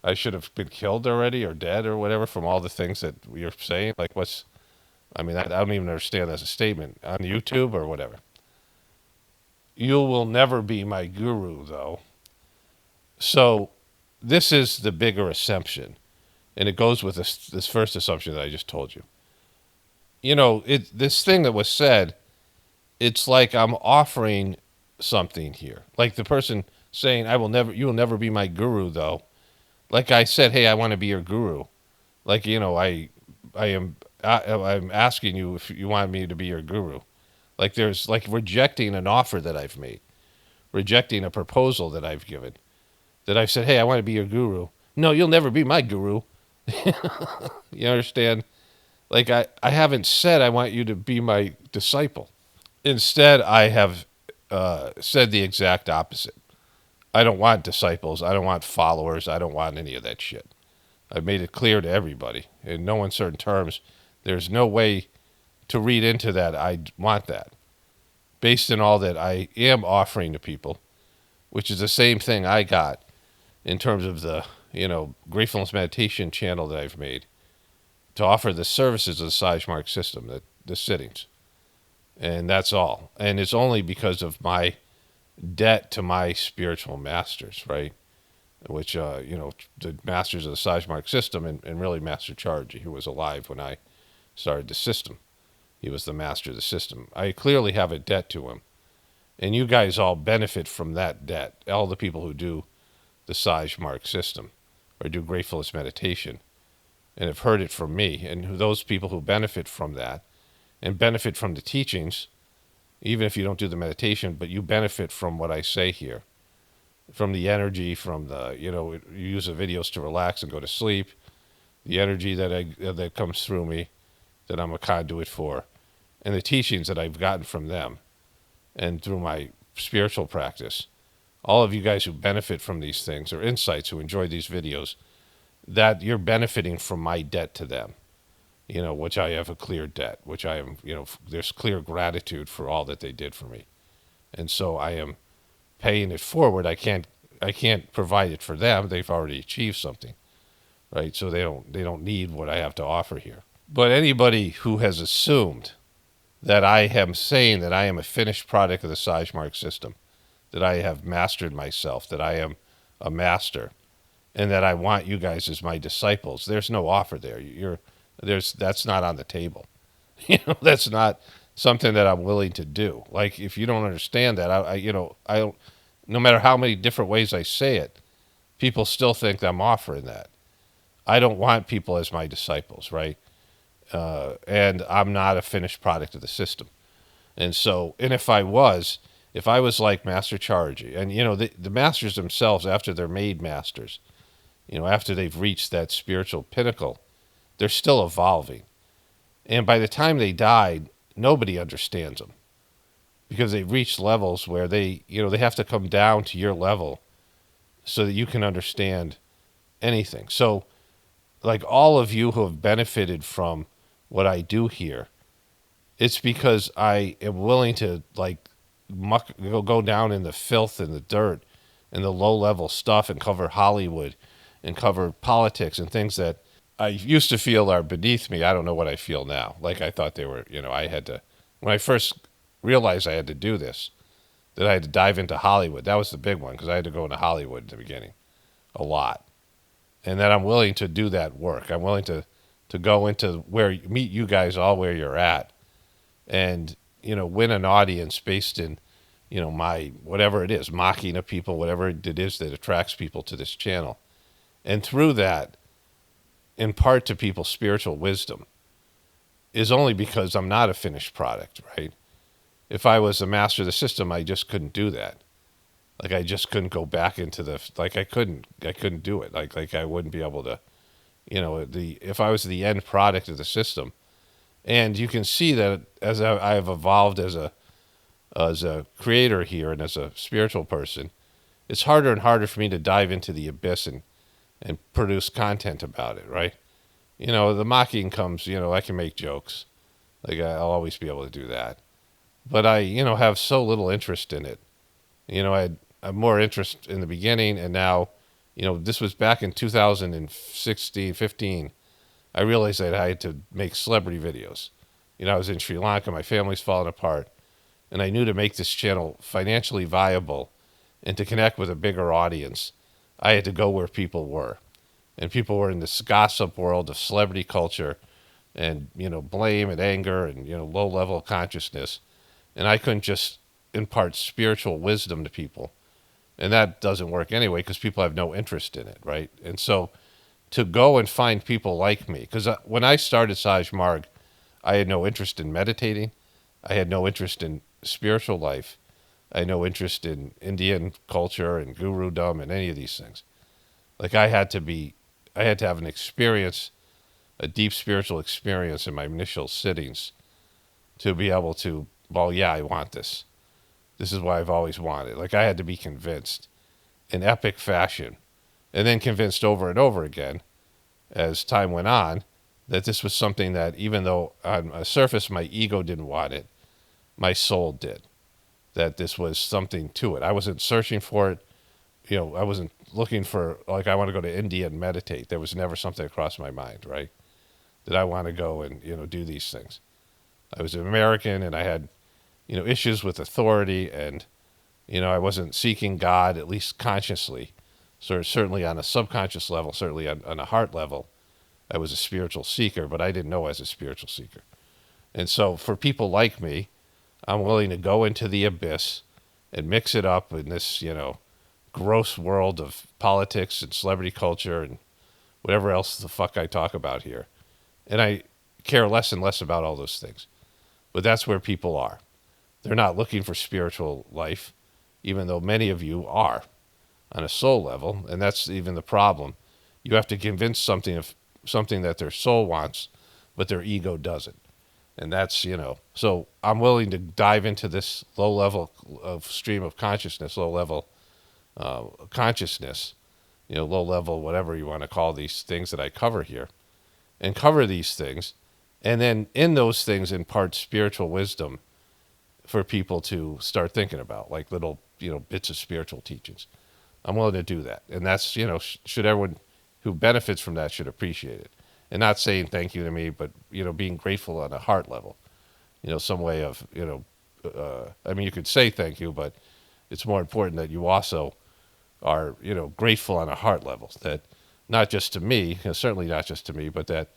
I should have been killed already or dead or whatever from all the things that you're saying? Like I don't even understand that as a statement. On YouTube or whatever. You will never be my guru, though. So this is the bigger assumption. And it goes with this first assumption that I just told you. This thing that was said, it's like I'm offering something here. Like the person saying, you will never be my guru, though. Like I said, hey, I want to be your guru. Like, I'm asking you if you want me to be your guru. Like there's like rejecting an offer that I've made, rejecting a proposal that I've given, that I've said, hey, I want to be your guru. No, you'll never be my guru. You understand? Like I haven't said I want you to be my disciple. Instead, I have said the exact opposite. I don't want disciples. I don't want followers. I don't want any of that shit. I've made it clear to everybody in no uncertain terms. There's no way to read into that I want that. Based on all that I am offering to people, which is the same thing I got in terms of the, Gratefulness meditation channel that I've made to offer the services of the Sagemark system, the sittings. And that's all. And it's only because of my debt to my spiritual masters, right? Which, the masters of the Sagemark system and really Master Chargy, who was alive when I started the system. He was the master of the system. I clearly have a debt to him. And you guys all benefit from that debt. All the people who do the Sagemark system or do Gratefulness meditation and have heard it from me. And those people who benefit from that and benefit from the teachings, even if you don't do the meditation, but you benefit from what I say here, from the energy, from the, you use the videos to relax and go to sleep, the energy that comes through me, that I'm a conduit for, and the teachings that I've gotten from them and through my spiritual practice. All of you guys who benefit from these things or insights who enjoy these videos, that you're benefiting from my debt to them, which I have a clear debt, which I am, there's clear gratitude for all that they did for me. And so I am paying it forward. I can't provide it for them. They've already achieved something, right? So they don't need what I have to offer here. But anybody who has assumed that I am saying that I am a finished product of the Sagemark system, that I have mastered myself, that I am a master, and that I want you guys as my disciples, there's no offer there. That's not on the table. That's not something that I'm willing to do. Like if you don't understand that, I don't. No matter how many different ways I say it, people still think that I'm offering that. I don't want people as my disciples, right? and I'm not a finished product of the system. And so, and if I was like Master Chargy, and the masters themselves, after they're made masters, after they've reached that spiritual pinnacle, they're still evolving. And by the time they died, nobody understands them because they've reached levels where they have to come down to your level so that you can understand anything. So, like all of you who have benefited from what I do here, it's because I am willing to go down in the filth and the dirt and the low level stuff and cover Hollywood and cover politics and things that I used to feel are beneath me. I don't know what I feel now. Like I thought they were, I had to, when I first realized I had to do this, that I had to dive into Hollywood. That was the big one because I had to go into Hollywood in the beginning a lot. And that I'm willing to do that work. I'm willing to go into meet you guys all where you're at and, win an audience based in, my, whatever it is, mocking of people, whatever it is that attracts people to this channel. And through that, impart to people spiritual wisdom is only because I'm not a finished product, right? If I was a master of the system, I just couldn't do that. Like I just couldn't go back into I couldn't do it. Like I wouldn't be able to, if I was the end product of the system. And you can see that as I have evolved as a creator here and as a spiritual person, it's harder and harder for me to dive into the abyss and produce content about it, right? The mocking comes, I can make jokes. Like I'll always be able to do that. But I, have so little interest in it. I had more interest in the beginning and now, this was back in 2016, 15. I realized that I had to make celebrity videos. I was in Sri Lanka, my family's falling apart, and I knew to make this channel financially viable and to connect with a bigger audience, I had to go where people were. And people were in this gossip world of celebrity culture and, blame and anger and, low level consciousness. And I couldn't just impart spiritual wisdom to people. And that doesn't work anyway because people have no interest in it, right? And so to go and find people like me, because when I started Saj Marg, I had no interest in meditating. I had no interest in spiritual life. I had no interest in Indian culture and gurudom and any of these things. Like I had to have an experience, a deep spiritual experience in my initial sittings to be able to, well, yeah, I want this. This is what I've always wanted. Like I had to be convinced in epic fashion and then convinced over and over again as time went on that this was something that even though on a surface my ego didn't want it, my soul did. That this was something to it. I wasn't searching for it. I wasn't looking for, like, I want to go to India and meditate. There was never something across my mind, right? That I want to go and, do these things. I was an American and I had, issues with authority and, I wasn't seeking God, at least consciously. So certainly on a subconscious level, certainly on a heart level, I was a spiritual seeker, but I didn't know I was a spiritual seeker. And so for people like me, I'm willing to go into the abyss and mix it up in this, gross world of politics and celebrity culture and whatever else the fuck I talk about here. And I care less and less about all those things. But that's where people are. They're not looking for spiritual life, even though many of you are on a soul level. And that's even the problem. You have to convince something that their soul wants, but their ego doesn't. And that's, so I'm willing to dive into this low level of stream of consciousness, low level consciousness, low level, whatever you want to call these things that I cover here, and cover these things. And then in those things impart spiritual wisdom for people to start thinking about, like little, bits of spiritual teachings. I'm willing to do that. And that's, should everyone who benefits from that should appreciate it. And not saying thank you to me, but, being grateful on a heart level, some way of, you could say thank you, but it's more important that you also are, grateful on a heart level, that not just to me, certainly not just to me, but that,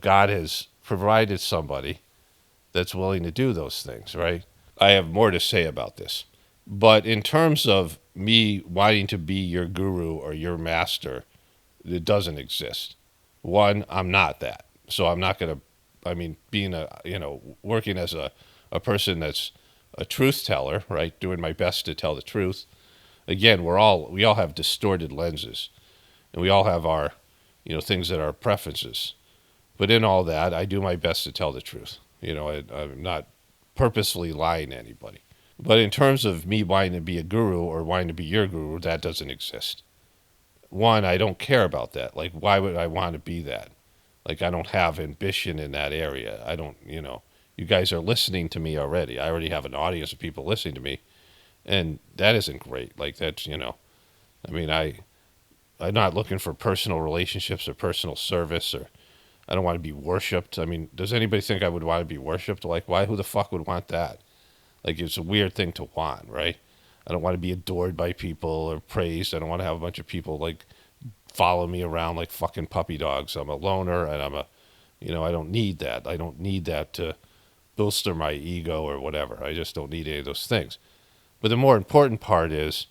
God has provided somebody that's willing to do those things, right? I have more to say about this. But in terms of me wanting to be your guru or your master, it doesn't exist. One, I'm not that. So I'm not going to I mean, being working as a person that's a truth teller, right? Doing my best to tell the truth. Again, we all have distorted lenses, and we all have our, things that are preferences. But in all that, I do my best to tell the truth. I'm not purposefully lying to anybody. But in terms of me wanting to be a guru or wanting to be your guru, that doesn't exist. One, I don't care about that. Like, why would I want to be that? Like, I don't have ambition in that area. I don't, you guys are listening to me already. I already have an audience of people listening to me, and that isn't great. Like, that's, I mean, I'm not looking for personal relationships or personal service, or I don't want to be worshipped. I mean, does anybody think I would want to be worshipped? Like, why? Who the fuck would want that? Like, it's a weird thing to want, right? I don't want to be adored by people or praised. I don't want to have a bunch of people like follow me around like fucking puppy dogs. I'm a loner, and I don't need that. I don't need that to bolster my ego or whatever. I just don't need any of those things. But the more important part is,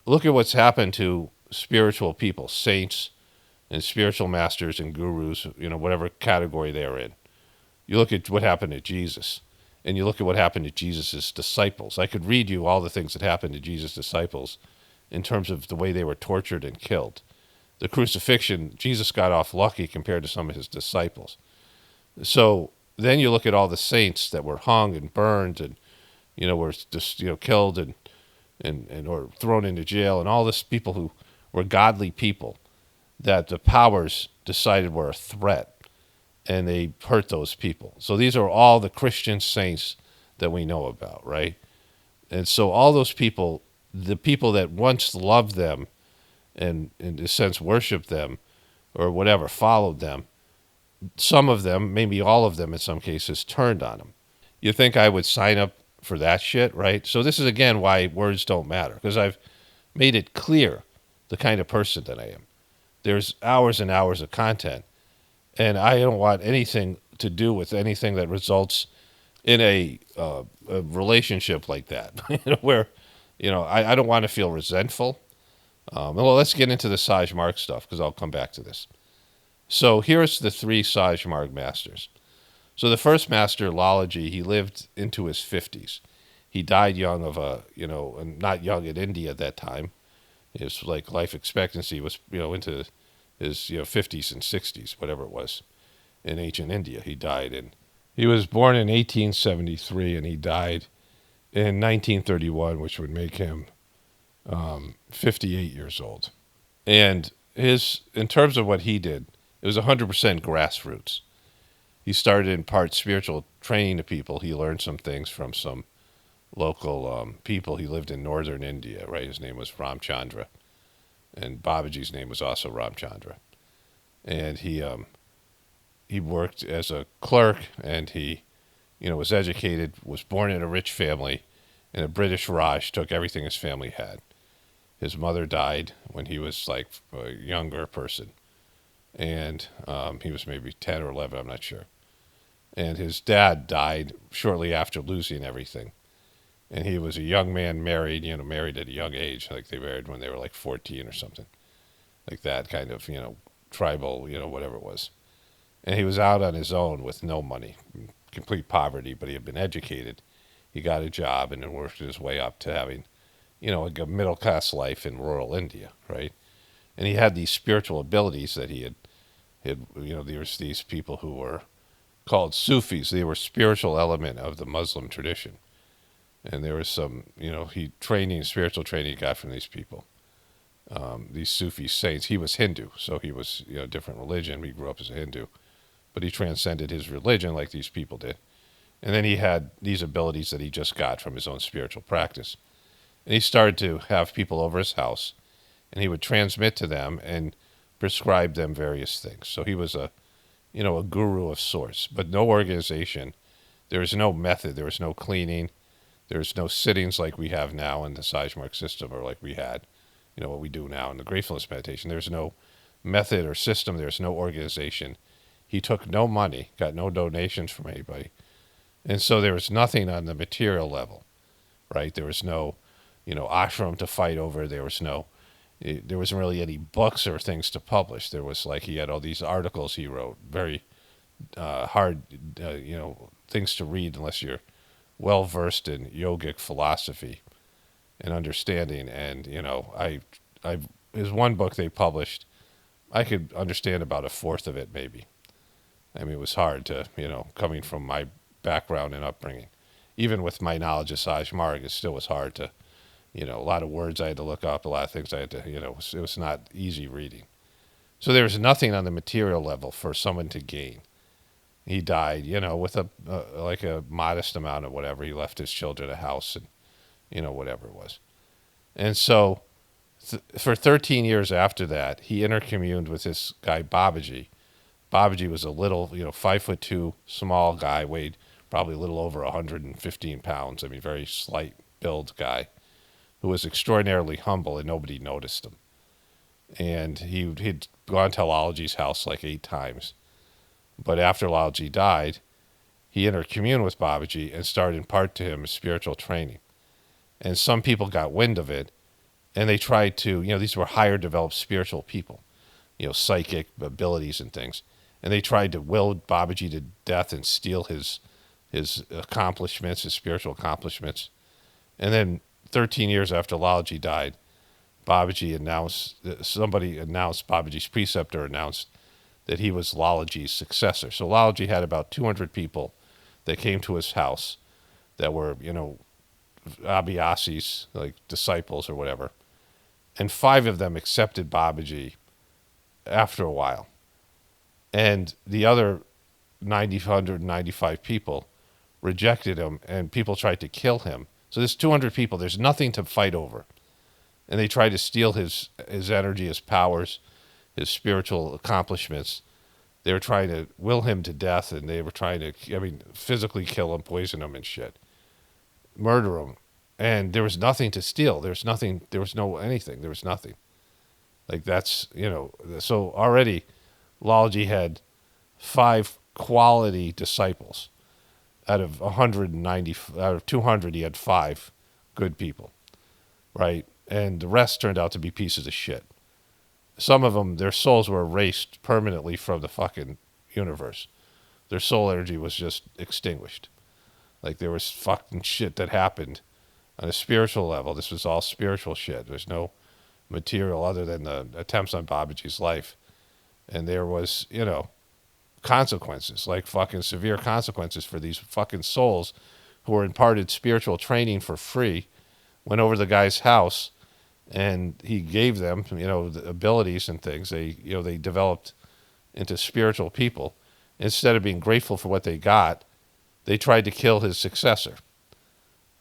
look at what's happened to spiritual people, saints and spiritual masters and gurus, whatever category they're in. You look at what happened to Jesus, and you look at what happened to Jesus' disciples. I could read you all the things that happened to Jesus' disciples in terms of the way they were tortured and killed. The crucifixion, Jesus got off lucky compared to some of his disciples. So then you look at all the saints that were hung and burned and, were just, killed and or thrown into jail, and all this people who were godly people that the powers decided were a threat, and they hurt those people. So these are all the Christian saints that we know about, right? And so all those people, the people that once loved them and in a sense worshiped them or whatever, followed them, some of them, maybe all of them in some cases, turned on them. You think I would sign up for that shit, right? So this is again why words don't matter, because I've made it clear the kind of person that I am. There's hours and hours of content, and I don't want anything to do with anything that results in a relationship like that, where, I don't want to feel resentful. Well, let's get into the Saj Marg stuff, because I'll come back to this. So here's the three Saj Marg masters. So the first master, Lalaji, he lived into his 50s. He died young and not young in India at that time. His like life expectancy was, into his 50s and 60s, whatever it was, in ancient India. He died he was born in 1873 and he died in 1931, which would make him 58 years old. And in terms of what he did, it was 100% grassroots. He started in part spiritual training to people. He learned some things from some local people. He lived in northern India, right? His name was Ramchandra. And Babaji's name was also Ramchandra. And he worked as a clerk, and he, was educated, was born in a rich family, and a British Raj took everything his family had. His mother died when he was like a younger person, and he was maybe 10 or 11, I'm not sure. And his dad died shortly after losing everything. And he was a young man married, married at a young age, like they married when they were like 14 or something, like that kind of, tribal, whatever it was. And he was out on his own with no money, complete poverty, but he had been educated. He got a job and then worked his way up to having, like a middle-class life in rural India, right? And he had these spiritual abilities that he had there was these people who were called Sufis. They were spiritual element of the Muslim tradition. And there was some, spiritual training he got from these people, these Sufi saints. He was Hindu, so he was, different religion. He grew up as a Hindu, but he transcended his religion like these people did. And then he had these abilities that he just got from his own spiritual practice. And he started to have people over his house, and he would transmit to them and prescribe them various things. So he was a guru of sorts, but no organization. There was no method. There was no cleaning. There's no sittings like we have now in the Saj Marg system, or like we had, what we do now in the Gratefullness meditation. There's no method or system. There's no organization. He took no money, got no donations from anybody. And so there was nothing on the material level, right? There was no, ashram to fight over. There wasn't really any books or things to publish. There was he had all these articles he wrote, very hard, things to read unless you're well versed in yogic philosophy and understanding. And I is one book they published. I could understand about a fourth of it, maybe. I mean, it was hard to, coming from my background and upbringing. Even with my knowledge of Saj Marg, it still was hard to, a lot of words I had to look up, a lot of things I had to, it was not easy reading. So there was nothing on the material level for someone to gain. He died, with like a modest amount of whatever. He left his children a house and, whatever it was. And so for 13 years after that, he intercommuned with this guy, Babaji. Babaji was a little, 5'2", small guy, weighed probably a little over 115 pounds. I mean, very slight build guy who was extraordinarily humble, and nobody noticed him. And he'd gone to Lalaji's house like 8 times. But after Lalaji died, he intercommuned with Babaji and started to impart to him spiritual training. And some people got wind of it, and they tried to, these were higher developed spiritual people, psychic abilities and things. And they tried to will Babaji to death and steal his accomplishments, his spiritual accomplishments. And then 13 years after Lalaji died, somebody announced, Babaji's preceptor announced that he was Lalaji's successor. So Lalaji had about 200 people that came to his house that were, Abhyasis, like disciples or whatever. And 5 of them accepted Babaji after a while. And the other 195 people rejected him, and people tried to kill him. So there's 200 people. There's nothing to fight over. And they tried to steal his energy, his powers, his spiritual accomplishments. They were trying to will him to death, and they were trying to, physically kill him, poison him and shit. Murder him. And there was nothing to steal. There was nothing. There was no anything. There was nothing. Like that's, so already Lalaji had 5 quality disciples. Out of 190, out of 200, he had 5 good people, right? And the rest turned out to be pieces of shit. Some of them, their souls were erased permanently from the fucking universe. Their soul energy was just extinguished. Like there was fucking shit that happened on a spiritual level. This was all spiritual shit. There's no material other than the attempts on Babaji's life. And there was, consequences, like fucking severe consequences for these fucking souls who were imparted spiritual training for free, went over to the guy's house, and he gave them, the abilities and things. They developed into spiritual people. Instead of being grateful for what they got, they tried to kill his successor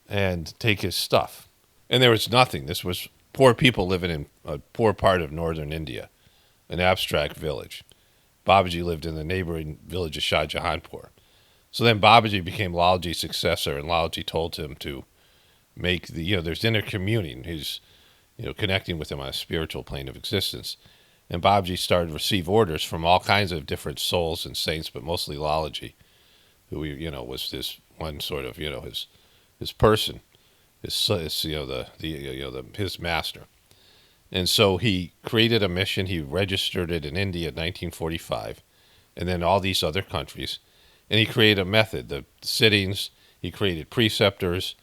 and take his stuff. And there was nothing. This was poor people living in a poor part of northern India, an abstract village. Babaji lived in the neighboring village of Shahjahanpur. So then Babaji became Lalaji's successor, and Lalaji told him to make there's intercommuning. He's, connecting with him on a spiritual plane of existence. And Babaji started to receive orders from all kinds of different souls and saints, but mostly Lalaji, who, was this one sort of, his person, his master. And so he created a mission. He registered it in India in 1945, and then all these other countries. And he created a method. The sittings, he created preceptors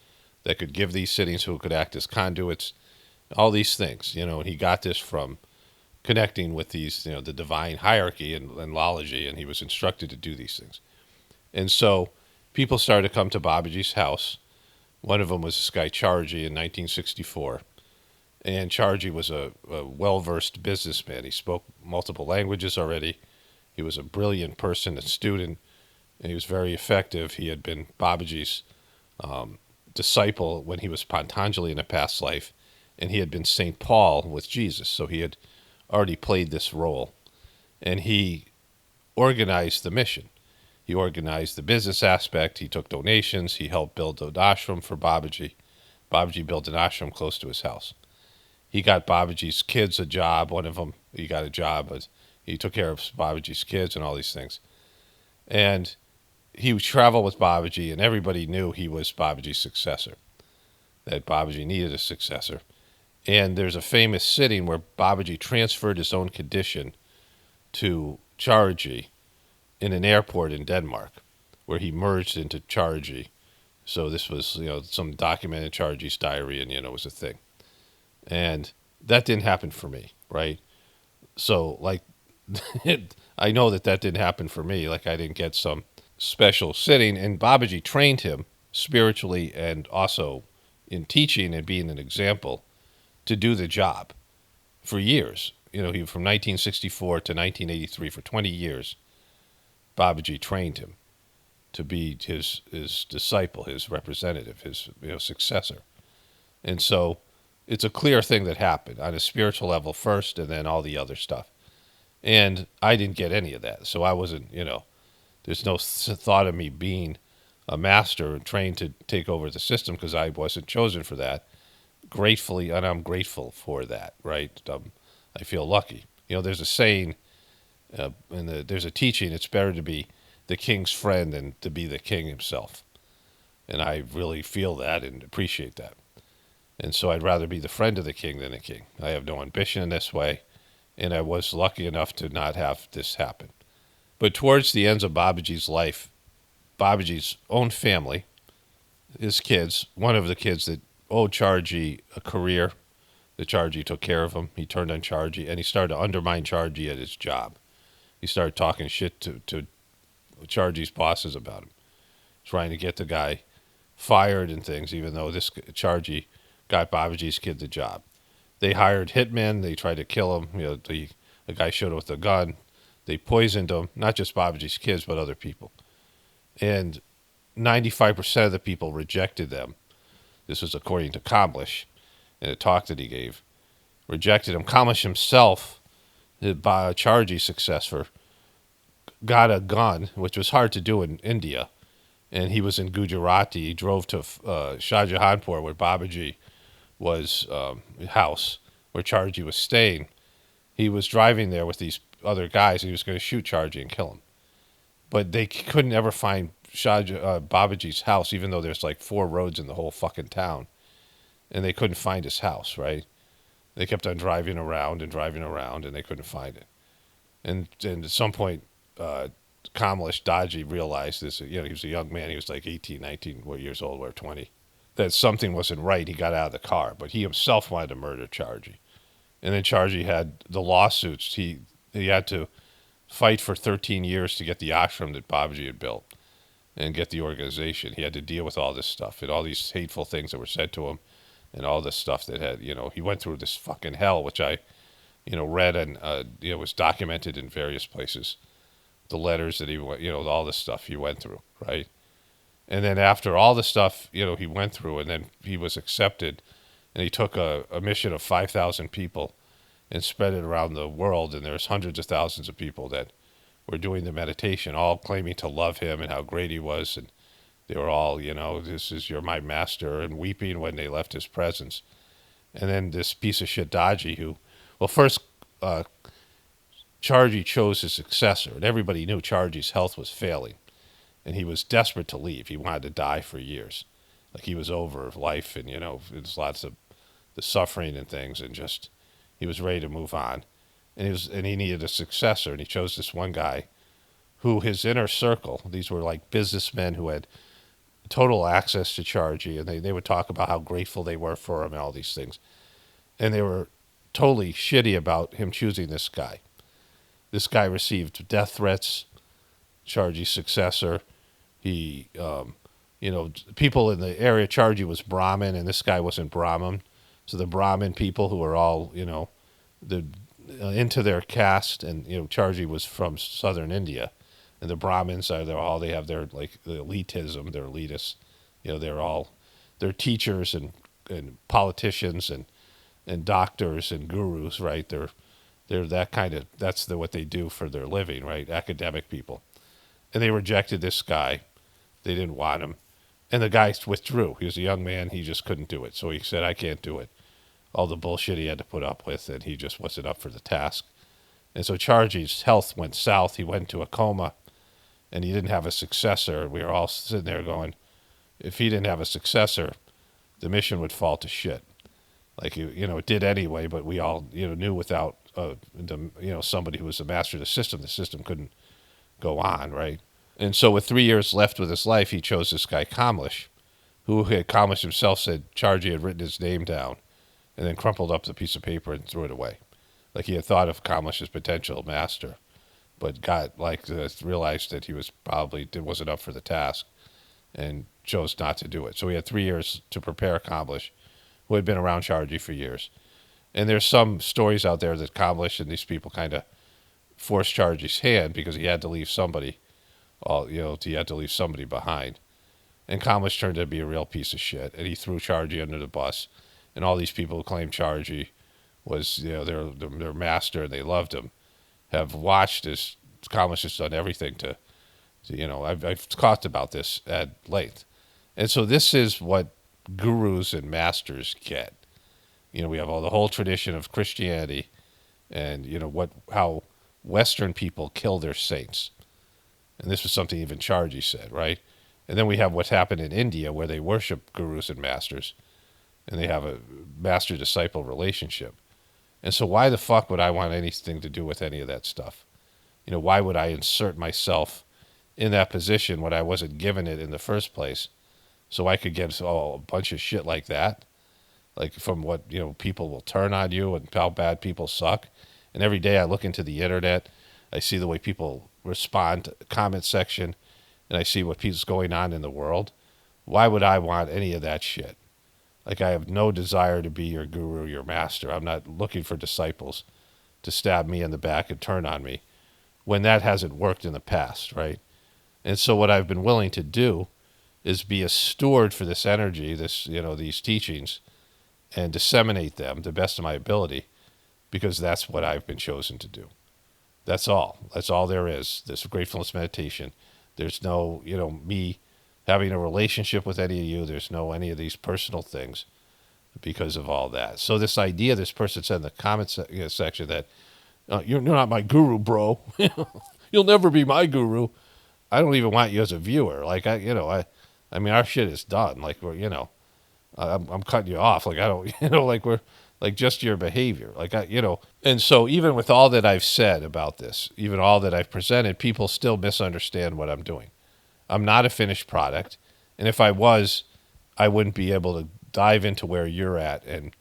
that could give these sittings who could act as conduits, all these things. And he got this from connecting with these, the divine hierarchy and Lalaji, and he was instructed to do these things. And so people started to come to Babaji's house. One of them was this guy Charji in 1964. And Charji was a well-versed businessman. He spoke multiple languages already. He was a brilliant person, a student, and he was very effective. He had been Babaji's disciple when he was Patanjali in a past life, and he had been St. Paul with Jesus, so he had already played this role. And he organized the mission. He organized the business aspect. He took donations. He helped build an ashram for Babaji. Babaji built an ashram close to his house. He got Babaji's kids a job. One of them, he got a job, but he took care of Babaji's kids and all these things. And he would travel with Babaji, and everybody knew he was Babaji's successor, that Babaji needed a successor. And there's a famous sitting where Babaji transferred his own condition to Charji in an airport in Denmark, where he merged into Chargy. So this was, some documented Chargy's diary, and it was a thing. And that didn't happen for me, right? So like, I know that didn't happen for me. Like I didn't get some special sitting, and Babaji trained him spiritually and also in teaching and being an example to do the job for years. He from 1964 to 1983, for 20 years, Babaji trained him to be his disciple, his representative, his successor. And so it's a clear thing that happened on a spiritual level first, and then all the other stuff. And I didn't get any of that, so I wasn't. There's no thought of me being a master and trained to take over the system, because I wasn't chosen for that. Gratefully, and I'm grateful for that. Right? I feel lucky. There's a saying, there's a teaching. It's better to be the king's friend than to be the king himself. And I really feel that and appreciate that. And so I'd rather be the friend of the king than the king. I have no ambition in this way, and I was lucky enough to not have this happen. But towards the ends of Babaji's life, Babaji's own family, his kids, one of the kids that owed Chargy a career, the Chargy took care of him. He turned on Chargy, and he started to undermine Chargy at his job. He started talking shit to Chargy's bosses about him, trying to get the guy fired and things, even though this Chargy got Babaji's kid the job. They hired hitmen. They tried to kill him. The guy showed up with a gun. They poisoned him, not just Babaji's kids, but other people. And 95% of the people rejected them. This was according to Kamlesh in a talk that he gave. Rejected him. Kamlesh himself, the Chargy successor, got a gun, which was hard to do in India. And he was in Gujarati. He drove to Shahjahanpur, where Babaji was house, where Chargy was staying. He was driving there with these other guys. He was going to shoot Chargy and kill him. But they couldn't ever find Babaji's house, even though there's like 4 roads in the whole fucking town. And they couldn't find his house, right? They kept on driving around, and they couldn't find it. And at some point, Kamlesh Daji realized this. He was a young man. He was like 18, 19 years old, or 20. That something wasn't right. He got out of the car. But he himself wanted to murder Chargy. And then Chargy had the lawsuits. He had to fight for 13 years to get the ashram that Babaji had built and get the organization. He had to deal with all this stuff and all these hateful things that were said to him and all this stuff that had, he went through this fucking hell, which I, read and, was documented in various places. The letters that he went, all this stuff he went through, right? And then after all the stuff, he went through, and then he was accepted, and he took a mission of 5,000 people and spread it around the world, and there's hundreds of thousands of people that were doing the meditation, all claiming to love him and how great he was, and they were all, you're my master, and weeping when they left his presence. And then this piece of shit Daji, who, well, first, Chargy chose his successor, and everybody knew Chargy's health was failing, and he was desperate to leave. He wanted to die for years. Like he was over life, and, there's lots of the suffering and things, and just, he was ready to move on. And he needed a successor, and he chose this one guy who his inner circle, these were like businessmen who had total access to Chargy, and they would talk about how grateful they were for him and all these things. And they were totally shitty about him choosing this guy. This guy received death threats, Chargy's successor. He, people in the area, Chargy was Brahmin, and this guy wasn't Brahmin. So the Brahmin people who were all, into their caste, and, Chargy was from southern India. And the Brahmins they have their, like, the elitism, they're elitists. They're teachers and politicians and doctors and gurus, right? They're that kind of, that's what they do for their living, right? Academic people. And they rejected this guy. They didn't want him. And the guy withdrew. He was a young man. He just couldn't do it. So he said, I can't do it. All the bullshit he had to put up with, and he just wasn't up for the task. And so Chargy's health went south. He went into a coma, and he didn't have a successor. We were all sitting there going, if he didn't have a successor, the mission would fall to shit. Like, it did anyway, but we all, knew without, somebody who was the master of the system couldn't go on, right? And so with 3 years left with his life, he chose this guy Kamlish, who had Kamlish himself said Charji had written his name down and then crumpled up the piece of paper and threw it away. Like he had thought of Kamlish's potential master, but got like realized that he was probably wasn't up for the task and chose not to do it. So he had 3 years to prepare Kamlish, who had been around Charji for years. And there's some stories out there that Kamlish and these people kind of forced Charji's hand because he had to leave somebody, he had to leave somebody behind. And Kamlish turned out to be a real piece of shit, and he threw Charji under the bus. And all these people who claimed Charji was, their master and they loved him, have watched as Kamlish has done everything to I've talked about this at length. And so this is what gurus and masters get. We have the whole tradition of Christianity and, how Western people kill their saints. And this was something even Charji said, right? And then we have what's happened in India where they worship gurus and masters and they have a master-disciple relationship. And so why the fuck would I want anything to do with any of that stuff? Why would I insert myself in that position when I wasn't given it in the first place so I could get a bunch of shit like that? Like from what, people will turn on you and how bad people suck. And every day I look into the internet, I see the way people respond to the comment section, and I see what's going on in the world. Why would I want any of that shit? Like I have no desire to be your guru, your master. I'm not looking for disciples to stab me in the back and turn on me when that hasn't worked in the past, right? And so what I've been willing to do is be a steward for this energy, these teachings, and disseminate them to the best of my ability, because that's what I've been chosen to do. That's all. That's all there is. This gratefulness meditation. There's no, me having a relationship with any of you. There's no any of these personal things because of all that. So this idea, this person said in the comment section that you're not my guru, bro. You'll never be my guru. I don't even want you as a viewer. Like I mean, our shit is done. Like I'm cutting you off. Like I don't, like we're like just your behavior. Like and so even with all that I've said about this, even all that I've presented, people still misunderstand what I'm doing. I'm not a finished product, and if I was, I wouldn't be able to dive into where you're at and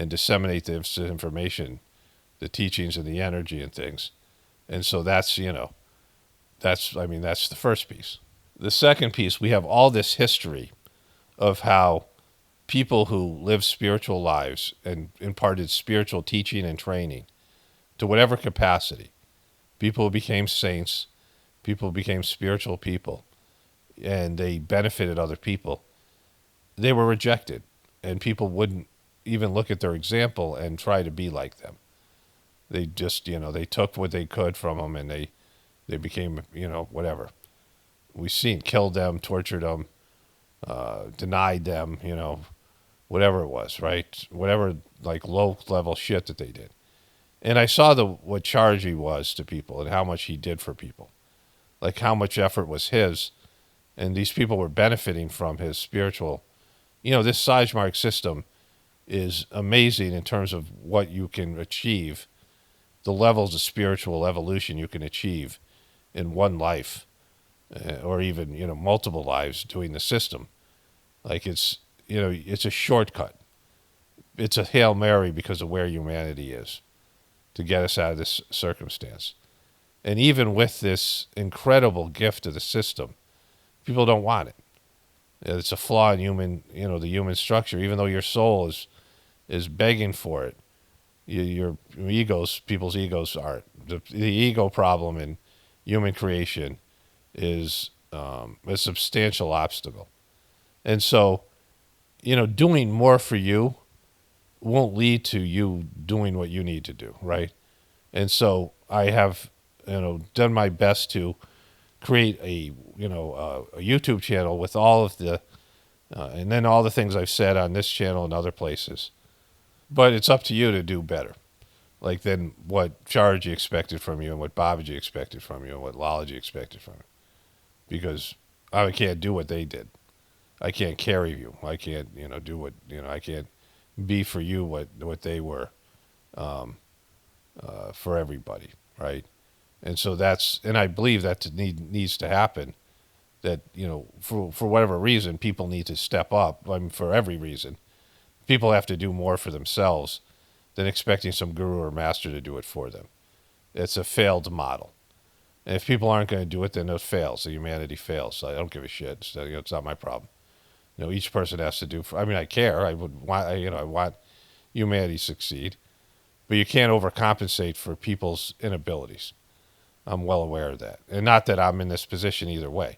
disseminate the information, the teachings and the energy and things. And so that's the first piece. The second piece, we have all this history of how people who live spiritual lives and imparted spiritual teaching and training to whatever capacity, people who became saints, people who became spiritual people, and they benefited other people, they were rejected, and people wouldn't even look at their example and try to be like them. They just, they took what they could from them, and they became, whatever. We've seen, killed them, tortured them, denied them, whatever it was, right? Whatever, like, low-level shit that they did. And I saw what Charji was to people and how much he did for people. Like, how much effort was his, and these people were benefiting from his spiritual... this Sajmark system is amazing in terms of what you can achieve, the levels of spiritual evolution you can achieve in one life, or even, multiple lives doing the system. Like it's a shortcut. It's a Hail Mary because of where humanity is to get us out of this circumstance. And even with this incredible gift of the system, people don't want it. It's a flaw in the human structure. Even though your soul is begging for it, your people's egos aren't. The ego problem in human creation is a substantial obstacle. And so, doing more for you won't lead to you doing what you need to do, right? And so I have, done my best to create a YouTube channel with all of the, and then all the things I've said on this channel and other places. But it's up to you to do better. Like than what Charji expected from you and what Babaji expected from you and what Lalaji expected from you. Because I can't do what they did. I can't carry you. I can't, do what, I can't be for you what they were for everybody, right? And so and I believe that needs to happen. That for whatever reason, people need to step up. I mean, for every reason, people have to do more for themselves than expecting some guru or master to do it for them. It's a failed model. And if people aren't going to do it, then it fails. So humanity fails. So I don't give a shit. So, it's not my problem. Each person has to do. I mean, I care. I would want. I want humanity to succeed, but you can't overcompensate for people's inabilities. I'm well aware of that, and not that I'm in this position either way.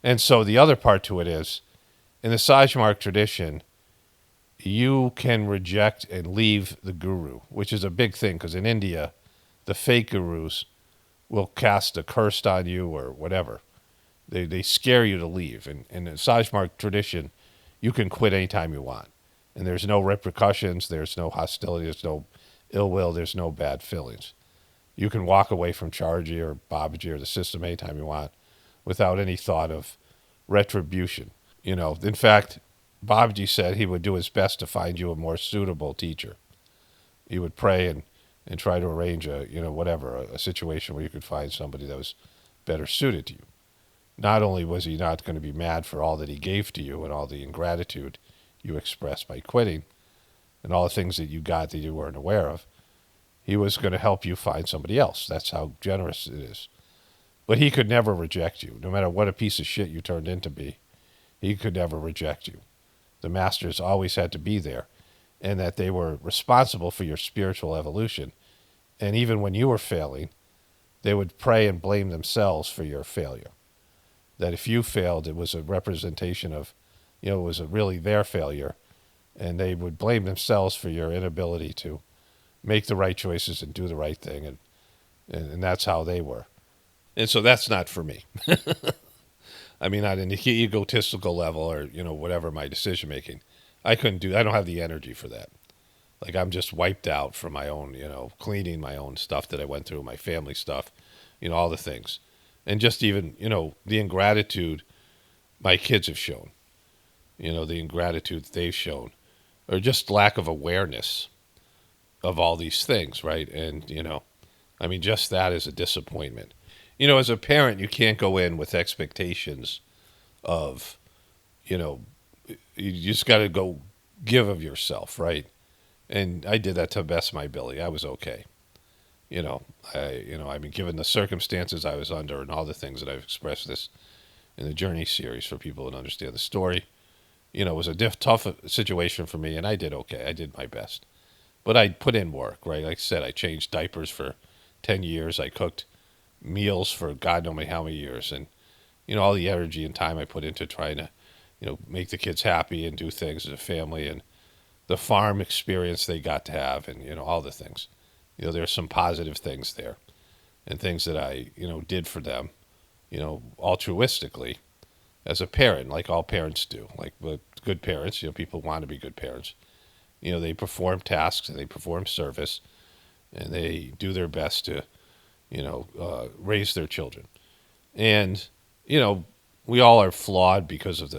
And so the other part to it is, in the Sajmark tradition, you can reject and leave the guru, which is a big thing because in India, the fake gurus will cast a curse on you or whatever. They scare you to leave. And in the Sajmark tradition, you can quit anytime you want. And there's no repercussions, there's no hostility, there's no ill will, there's no bad feelings. You can walk away from Charji or Babaji or the system anytime you want without any thought of retribution. In fact, Babaji said he would do his best to find you a more suitable teacher. He would pray and try to arrange a situation where you could find somebody that was better suited to you. Not only was he not going to be mad for all that he gave to you and all the ingratitude you expressed by quitting and all the things that you got that you weren't aware of, he was going to help you find somebody else. That's how generous it is. But he could never reject you. No matter what a piece of shit you turned into be, he could never reject you. The masters always had to be there, and that they were responsible for your spiritual evolution. And even when you were failing, they would pray and blame themselves for your failure. That if you failed, it was a representation of, it was really their failure, and they would blame themselves for your inability to make the right choices and do the right thing, and that's how they were. And so that's not for me. I mean, not in the egotistical level or, whatever my decision making. I don't have the energy for that. Like, I'm just wiped out from my own, cleaning my own stuff that I went through, my family stuff, all the things. And just even, the ingratitude my kids have shown, the ingratitude they've shown, or just lack of awareness of all these things, right? And, I mean, just that is a disappointment. As a parent, you can't go in with expectations of, you just got to go give of yourself, right? And I did that to the best of my ability. I was okay. I mean, given the circumstances I was under and all the things that I've expressed this in the Journey series for people to understand the story, it was a tough situation for me, and I did okay. I did my best. But I put in work, right? Like I said, I changed diapers for 10 years. I cooked meals for God knows how many years. And, all the energy and time I put into trying to, make the kids happy and do things as a family and the farm experience they got to have and, all the things. There's some positive things there and things that I, did for them, altruistically as a parent, like all parents do. Like good parents, people want to be good parents. They perform tasks and they perform service and they do their best to, raise their children. And, we all are flawed because of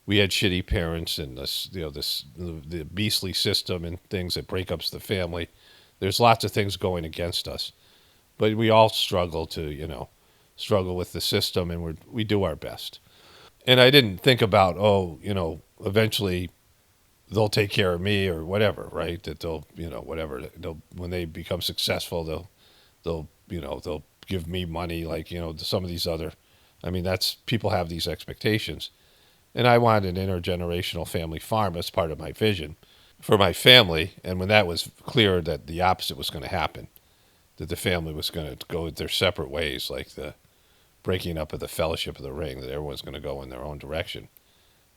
we had shitty parents and the beastly system and things that break up the family. There's lots of things going against us, but we all struggle to, struggle with the system and we do our best. And I didn't think about, eventually they'll take care of me or whatever, right? That they'll, whatever, when they become successful, they'll give me money like, some of these other, I mean, people have these expectations. And I wanted an intergenerational family farm as part of my vision for my family. And when that was clear that the opposite was going to happen, that the family was going to go their separate ways, like the breaking up of the Fellowship of the Ring, that everyone's going to go in their own direction,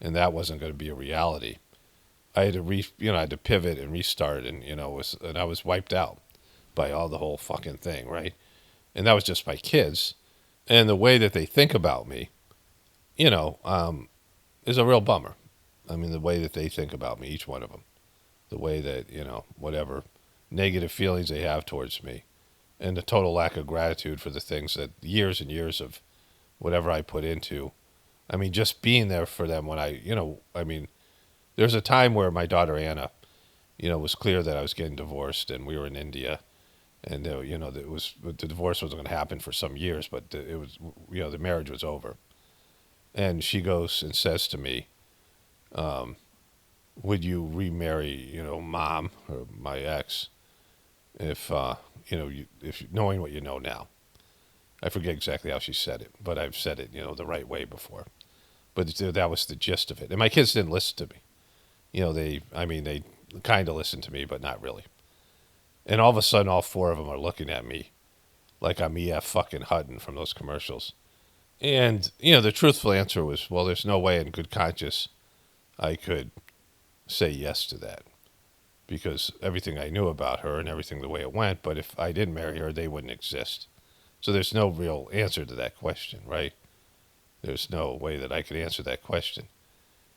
and that wasn't going to be a reality. I had to I had to pivot and restart, and and I was wiped out by all the whole fucking thing, right? And that was just my kids, and the way that they think about me, is a real bummer. I mean, the way that they think about me, each one of them, the way that whatever negative feelings they have towards me, and the total lack of gratitude for the things that years and years of whatever I put into. I mean, just being there for them when I mean, there's a time where my daughter Anna, was clear that I was getting divorced and we were in India and the divorce wasn't going to happen for some years, but it was, the marriage was over. And she goes and says to me, "Would you remarry, mom or my ex, if if knowing what you know now?" I forget exactly how she said it, but I've said it, the right way before. But that was the gist of it. And my kids didn't listen to me. They kind of listened to me, but not really. And all of a sudden, all four of them are looking at me like I'm E.F. fucking Hutton from those commercials. And, the truthful answer was, well, there's no way in good conscience I could say yes to that because everything I knew about her and everything the way it went, but if I didn't marry her, they wouldn't exist. So there's no real answer to that question, right? There's no way that I could answer that question.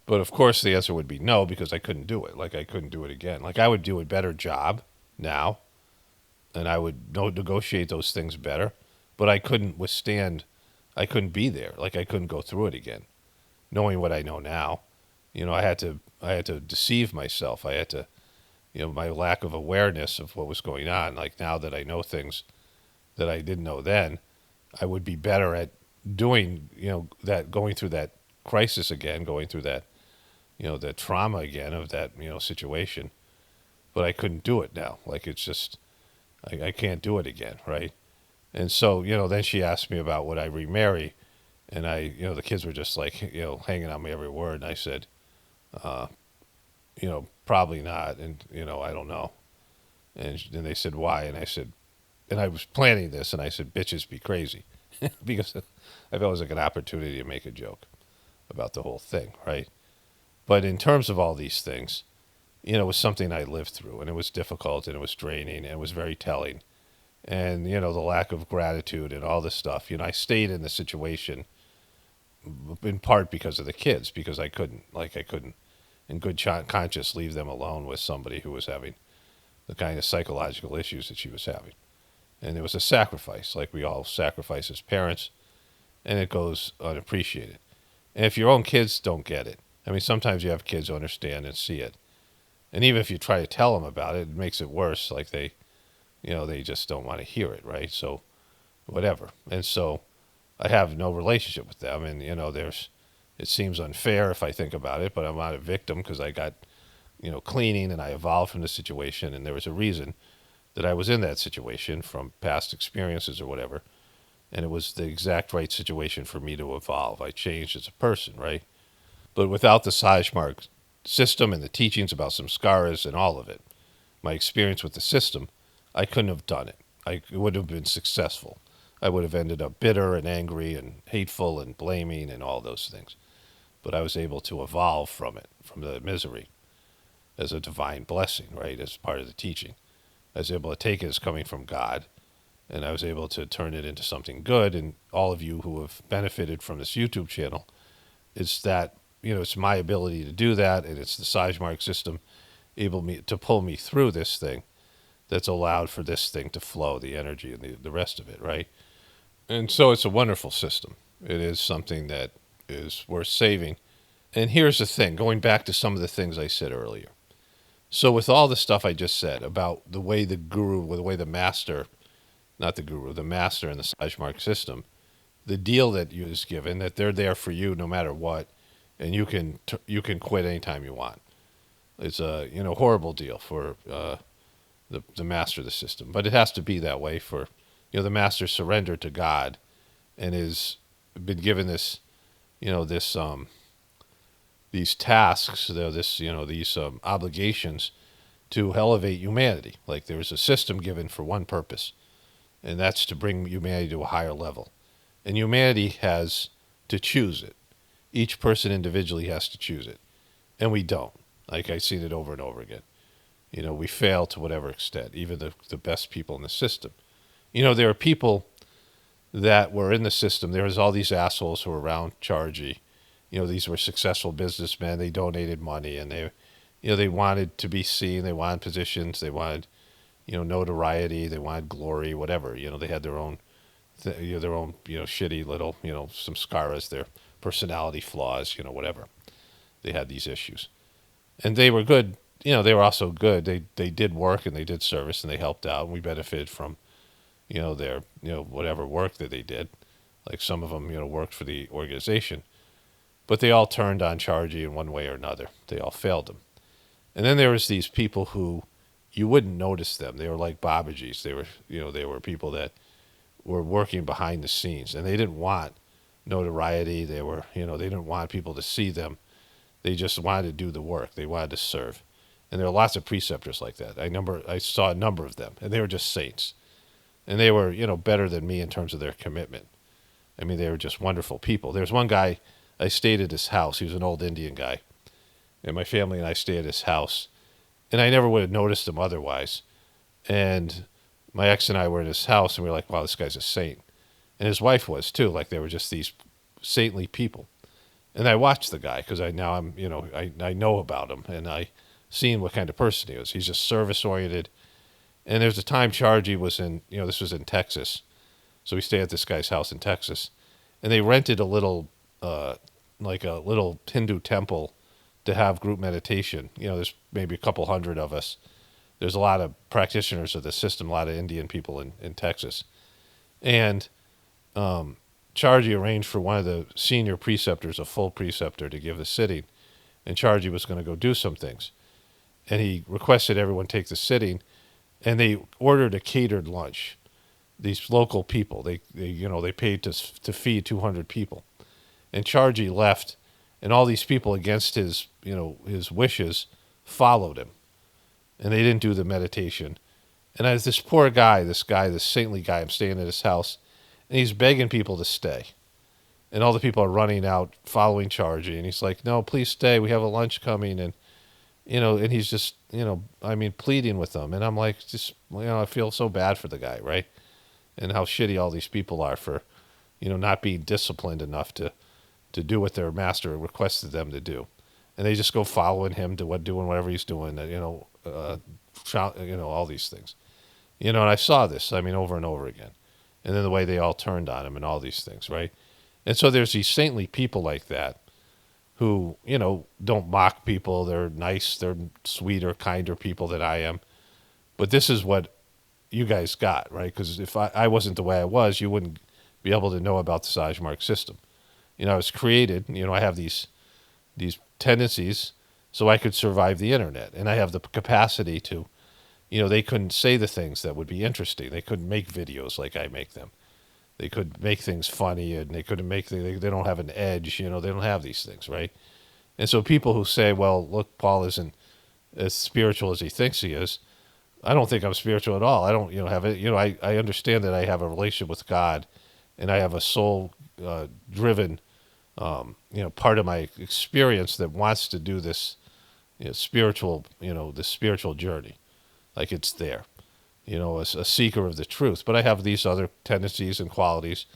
But of course, the answer would be no because I couldn't do it. Like, I couldn't do it again. Like, I would do a better job now and I would negotiate those things better, but I couldn't be there. Like, I couldn't go through it again. Knowing what I know now, I had to deceive myself. I had to, my lack of awareness of what was going on. Like, now that I know things that I didn't know then, I would be better at doing, that, going through that crisis again, going through that, that trauma again of that, situation. But I couldn't do it now. Like, it's just, I can't do it again, right? And so, then she asked me about would I remarry, and the kids were just like, hanging on me every word. And I said, probably not, and I don't know. And then they said why, and I said, and I was planning this, and I said, bitches be crazy, because I felt it was like an opportunity to make a joke about the whole thing, right? But in terms of all these things, it was something I lived through, and it was difficult, and it was draining, and it was very telling. And, the lack of gratitude and all this stuff, I stayed in the situation in part because of the kids, because I couldn't, in good conscience, leave them alone with somebody who was having the kind of psychological issues that she was having. And it was a sacrifice, like we all sacrifice as parents, and it goes unappreciated. And if your own kids don't get it, sometimes you have kids who understand and see it. And even if you try to tell them about it, it makes it worse. Like they just don't want to hear it, right? So, whatever. And so, I have no relationship with them. And, it seems unfair if I think about it, but I'm not a victim because I got, cleaning and I evolved from the situation. And there was a reason that I was in that situation from past experiences or whatever. And it was the exact right situation for me to evolve. I changed as a person, right? But without the Sajmark system and the teachings about samskaras and all of it, my experience with the system, I couldn't have done it. I would have been successful. I would have ended up bitter and angry and hateful and blaming and all those things. But I was able to evolve from it, from the misery, as a divine blessing, right, as part of the teaching. I was able to take it as coming from God, and I was able to turn it into something good. And all of you who have benefited from this YouTube channel, it's that, it's my ability to do that, and it's the Sajmark system able to pull me through this thing that's allowed for this thing to flow, the energy and the rest of it, right? And so it's a wonderful system. It is something that is worth saving. And here's the thing, going back to some of the things I said earlier. So with all the stuff I just said about the way the guru, or the way the master, not the guru, the master in the Sajmark system, the deal that you is given, that they're there for you no matter what, and you can quit anytime you want. It's a horrible deal for the master of the system, but it has to be that way for the master surrendered to God, and is been given this this these tasks, these obligations to elevate humanity. Like there's a system given for one purpose, and that's to bring humanity to a higher level. And humanity has to choose it. Each person individually has to choose it, and we don't. Like I've seen it over and over again. We fail to whatever extent, even the best people in the system. There are people that were in the system. There was all these assholes who were around Chargy. These were successful businessmen. They donated money, and they wanted to be seen. They wanted positions. They wanted, notoriety. They wanted glory, whatever. They had their own, shitty little, samskaras, their personality flaws, whatever. They had these issues. And they were good they were also good. They did work and they did service and they helped out and we benefited from their whatever work that they did. Like some of them worked for the organization, but they all turned on Chargy in one way or another. They all failed him. And then there was these people who you wouldn't notice them. They were like Babajis. They were people that were working behind the scenes, and they didn't want notoriety. They didn't want people to see them. They just wanted to do the work. They wanted to serve. And there are lots of preceptors like that. I saw a number of them, and they were just saints. And they were, better than me in terms of their commitment. I mean, they were just wonderful people. There's one guy, I stayed at his house. He was an old Indian guy. And my family and I stayed at his house. And I never would have noticed him otherwise. And my ex and I were in his house, and we were like, wow, this guy's a saint. And his wife was, too. Like, they were just these saintly people. And I watched the guy because I know about him. And I seen what kind of person he was. He's just service-oriented. And there's a time Chargy was this was in Texas. So we stayed at this guy's house in Texas. And they rented a little, like a little Hindu temple to have group meditation. There's maybe a couple hundred of us. There's a lot of practitioners of the system, a lot of Indian people in Texas. And Chargy arranged for one of the senior preceptors, a full preceptor, to give the sitting. And Chargy was going to go do some things. And he requested everyone take the sitting. And they ordered a catered lunch. These local people, they paid to feed 200 people. And Chargy left, and all these people against his wishes followed him. And they didn't do the meditation. And as this poor guy, this saintly guy, I'm staying at his house, and he's begging people to stay. And all the people are running out, following Chargy, and he's like, no, please stay, we have a lunch coming, and and he's just, pleading with them. And I'm like, I feel so bad for the guy, right? And how shitty all these people are for, not being disciplined enough to do what their master requested them to do. And they just go following him doing whatever he's doing, all these things. And I saw this, over and over again. And then the way they all turned on him and all these things, right? And so there's these saintly people like that who, don't mock people. They're nice. They're sweeter, kinder people than I am. But this is what you guys got, right? Because if I wasn't the way I was, you wouldn't be able to know about the Sajmark system. I was created, I have these tendencies so I could survive the internet. And I have the capacity to, they couldn't say the things that would be interesting. They couldn't make videos like I make them. They could make things funny, and they couldn't make they don't have an edge. They don't have these things, right? And so people who say, well, look, Paul isn't as spiritual as he thinks he is. I don't think I'm spiritual at all. I don't, have it. I understand that I have a relationship with God, and I have a soul driven, part of my experience that wants to do this, spiritual, this spiritual journey, like it's there. A seeker of the truth. But I have these other tendencies and qualities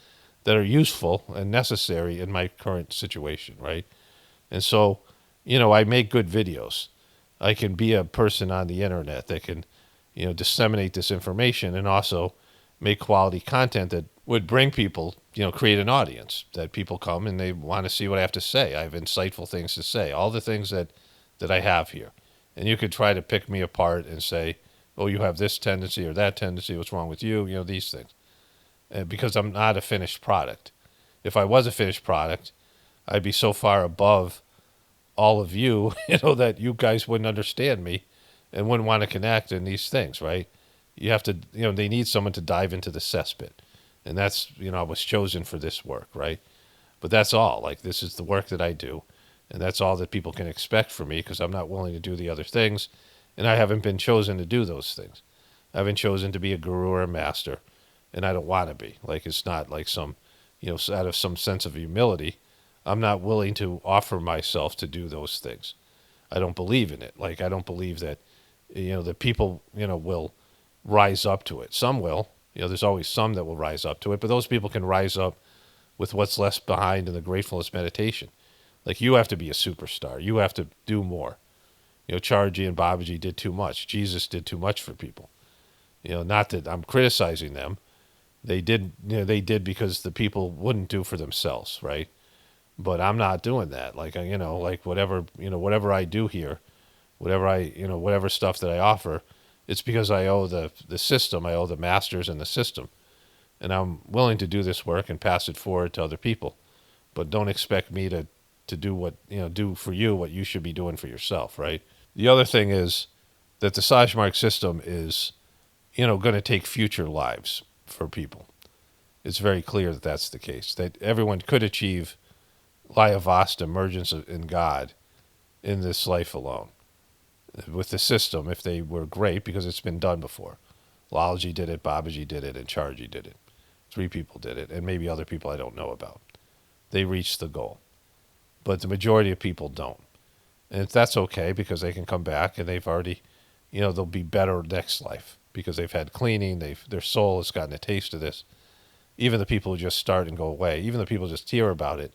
that are useful and necessary in my current situation, right? And so, I make good videos. I can be a person on the internet that can, disseminate this information and also make quality content that would bring people, create an audience that people come and they want to see what I have to say. I have insightful things to say, all the things that I have here. And you could try to pick me apart and say, oh, you have this tendency or that tendency, what's wrong with you, these things. Because I'm not a finished product. If I was a finished product, I'd be so far above all of you, that you guys wouldn't understand me and wouldn't want to connect in these things, right? You have to, they need someone to dive into the cesspit. And that's, I was chosen for this work, right? But that's all. Like, this is the work that I do. And that's all that people can expect from me because I'm not willing to do the other things. And I haven't been chosen to do those things. I've been chosen to be a guru or a master, and I don't want to be. Like, it's not like some, out of some sense of humility, I'm not willing to offer myself to do those things. I don't believe in it. Like, I don't believe that, that people, will rise up to it. Some will. There's always some that will rise up to it, but those people can rise up with what's left behind in the gratefulness meditation. Like, you have to be a superstar. You have to do more. Chargy and Babaji did too much. Jesus did too much for people. Not that I'm criticizing them. They did, they did because the people wouldn't do for themselves, right? But I'm not doing that. Like, like whatever I do here, whatever stuff that I offer, it's because I owe the system, I owe the masters in the system, and I'm willing to do this work and pass it forward to other people. But don't expect me to do do for you what you should be doing for yourself, right? The other thing is that the Sajmark system is going to take future lives for people. It's very clear that that's the case. That everyone could achieve Layavast emergence in God in this life alone with the system if they were great, because it's been done before. Lalaji did it, Babaji did it, and Charji did it. 3 people did it, and maybe other people I don't know about. They reached the goal. But the majority of people don't. And that's okay, because they can come back and they've already, they'll be better next life because they've had cleaning, their soul has gotten a taste of this. Even the people who just start and go away, even the people who just hear about it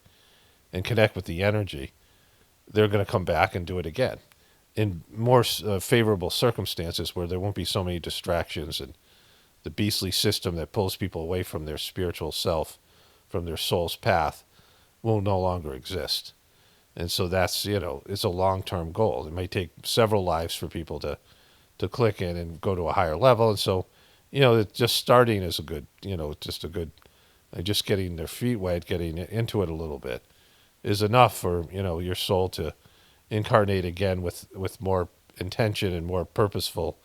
and connect with the energy, they're going to come back and do it again in more favorable circumstances where there won't be so many distractions, and the beastly system that pulls people away from their spiritual self, from their soul's path, will no longer exist. And so that's, it's a long-term goal. It may take several lives for people to click in and go to a higher level. And so, just starting is a good, just getting their feet wet, getting into it a little bit is enough for, your soul to incarnate again with more intention and more purposeful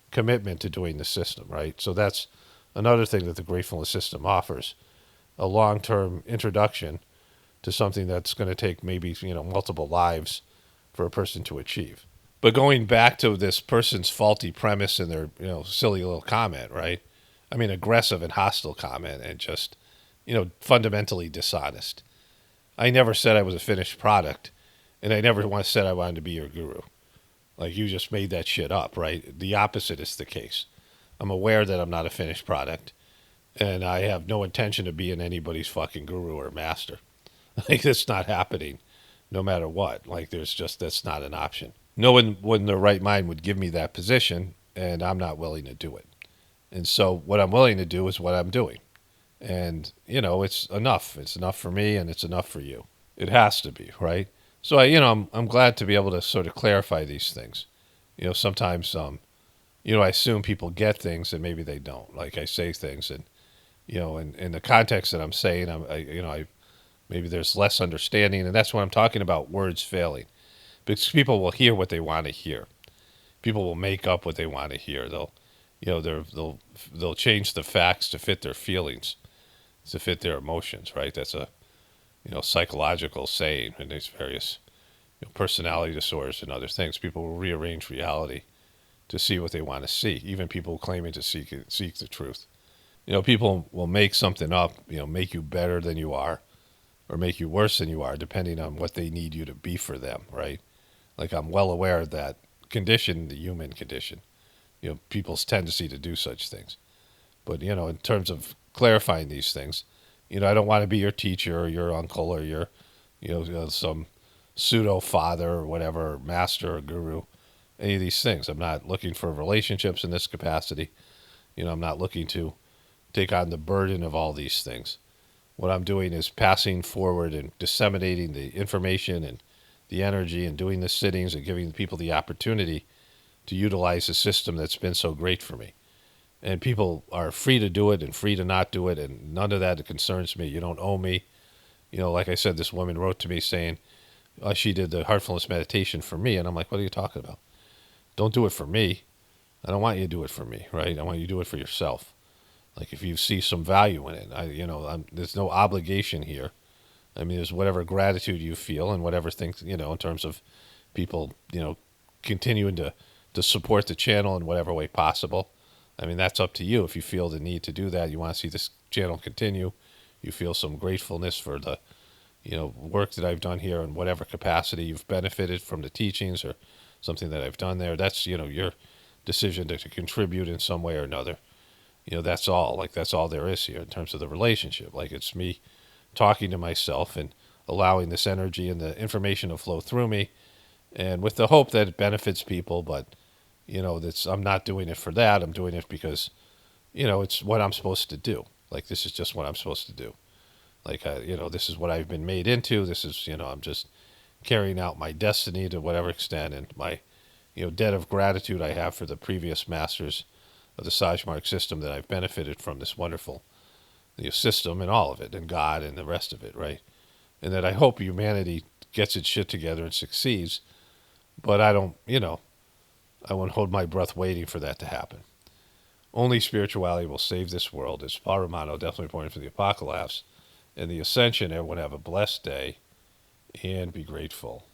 commitment to doing the system, right? So that's another thing that the Gratefulness system offers, a long-term introduction to something that's going to take maybe, multiple lives for a person to achieve. But going back to this person's faulty premise and their, silly little comment, right? I mean, aggressive and hostile comment and just, fundamentally dishonest. I never said I was a finished product, and I never once said I wanted to be your guru. Like, you just made that shit up, right? The opposite is the case. I'm aware that I'm not a finished product, and I have no intention of being anybody's fucking guru or master. Like, that's not happening no matter what. Like, that's not an option. No one in their right mind would give me that position, and I'm not willing to do it. And so what I'm willing to do is what I'm doing. And, it's enough. It's enough for me, and it's enough for you. It has to be, right? So, I'm glad to be able to sort of clarify these things. Sometimes, I assume people get things, and maybe they don't. Like, I say things, and, in the context that I'm saying, maybe there's less understanding, and that's what I'm talking about, words failing. Because people will hear what they want to hear. People will make up what they want to hear. They'll change the facts to fit their feelings, to fit their emotions, right? That's a, psychological saying, and there's various personality disorders and other things. People will rearrange reality to see what they want to see, even people claiming to seek the truth. People will make something up, make you better than you are, or make you worse than you are, depending on what they need you to be for them, right? Like, I'm well aware of that condition, the human condition, people's tendency to do such things. But, in terms of clarifying these things, I don't want to be your teacher or your uncle or your, some pseudo father or whatever, master or guru, any of these things. I'm not looking for relationships in this capacity. I'm not looking to take on the burden of all these things. What I'm doing is passing forward and disseminating the information and the energy and doing the sittings and giving people the opportunity to utilize the system that's been so great for me. And people are free to do it and free to not do it, and none of that concerns me. You don't owe me. Like I said, this woman wrote to me saying she did the heartfulness meditation for me, and I'm like, what are you talking about? Don't do it for me. I don't want you to do it for me, right? I want you to do it for yourself. Like, if you see some value in it, there's no obligation here. I mean, there's whatever gratitude you feel and whatever things, in terms of people, continuing to support the channel in whatever way possible. I mean, that's up to you. If you feel the need to do that, you want to see this channel continue, you feel some gratefulness for the, work that I've done here in whatever capacity you've benefited from the teachings or something that I've done there. That's, your decision to contribute in some way or another. That's all. Like, that's all there is here in terms of the relationship. Like, it's me talking to myself and allowing this energy and the information to flow through me, and with the hope that it benefits people. But, I'm not doing it for that. I'm doing it because, it's what I'm supposed to do. Like, this is just what I'm supposed to do. Like, this is what I've been made into. This is, I'm just carrying out my destiny to whatever extent, and my debt of gratitude I have for the previous masters of the Sajmark system that I've benefited from this wonderful system and all of it, and God and the rest of it, right? And that I hope humanity gets its shit together and succeeds, but I don't, I won't hold my breath waiting for that to happen. Only spirituality will save this world, as Paul Romano definitely pointed for the Apocalypse and the Ascension. Everyone have a blessed day and be grateful.